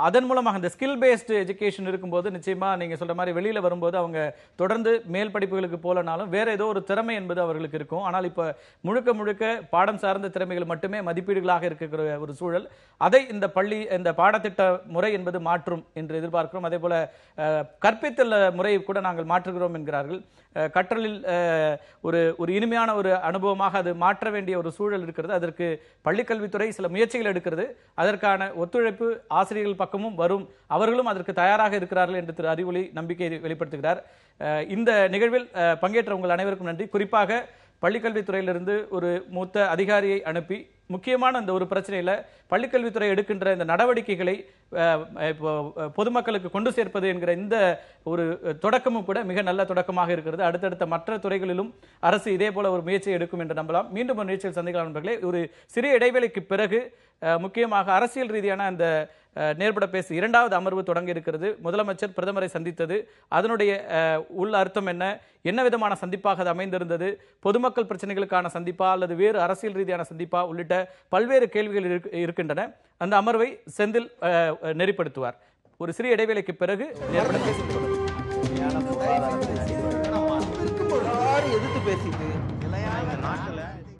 அதன் மூலமாக இந்த ஸ்கில் பேஸ்டு எஜுகேஷன் இருக்கும்போது நிச்சயமா நீங்க சொல்ற மாதிரி வெளியில வரும்போது அவங்க தொடர்ந்து மேல் படிப்புகளுக்கு போலனாலும் வேற ஏதோ ஒரு திறமை என்பது அவர்களுக்கு இருக்கும். ஆனால் இப்போ முழுக்க முழுக்க பாடம் சார்ந்த திறமைகள் மட்டுமே மதிப்பீடுகளாக இருக்கிற ஒரு சூழல். அதை இந்த பாடத்திட்ட முறை என்பது மாற்றும் என்று எதிர்பார்க்கிறோம். அதே போல கற்பித்தல் முறையை கூட நாங்கள் மாற்றுகிறோம் என்கிறார்கள். கற்றலில் ஒரு இனிமையான ஒரு அனுபவமாக அது மாற்ற வேண்டிய ஒரு சூழல் இருக்கிறது. அதற்கு பள்ளிக்கல்வித்துறை சில முயற்சிகள் எடுக்கிறது. அதற்கான ஒத்துழைப்பு ஆசிரியர்கள் பக்கமும் வரும், அவர்களும் அதற்கு தயாராக இருக்கிறார்கள் என்று திரு அறிவொளி நம்பிக்கை வெளிப்படுத்துகிறார். இந்த நிகழ்வில் பங்கேற்ற உங்கள் அனைவருக்கும் நன்றி. குறிப்பாக பள்ளிக்கல்வித்துறையிலிருந்து ஒரு மூத்த அதிகாரியை அனுப்பி முக்கியமான இந்த ஒரு பிரச்சனையில பள்ளிக்கல்வித்துறை எடுக்கின்ற இந்த நடவடிக்கைகளை பொதுமக்களுக்கு கொண்டு சேர்ப்பது என்கிற இந்த ஒரு தொடக்கமும் கூட மிக நல்ல தொடக்கமாக இருக்கிறது. அடுத்தடுத்த மற்ற துறைகளிலும் அரசு இதே போல ஒரு முயற்சியை எடுக்கும் என்று நம்பலாம். மீண்டும் ஒரு நிகழ்ச்சியில் சந்திக்கலாம் நண்பர்களே. ஒரு சிறிய இடைவேளைக்கு பிறகு முக்கியமாக அரசியல் ரீதியான அந்த நேர்பட பேசு 2வது அமர்வு தொடங்கி இருக்கிறது. முதலமைச்சர் பிரதமரை சந்தித்தது, அதனுடைய உள் அர்த்தம் என்ன விதமான சந்திப்பாக அது அமைந்திருந்தது, பொதுமக்கள் பிரச்சனைகளுக்கான சந்திப்பா அல்லது வேறு அரசியல் ரீதியான சந்திப்பா உள்ளிட்ட பல்வேறு கேள்விகள் இருக்கின்றன. அந்த அமர்வை செந்தில் நெறிப்படுத்துவார். ஒரு சிறிய இடைவேளைக்கு பிறகு நேர்பட பேசு. எதிர்த்து பேசிட்டு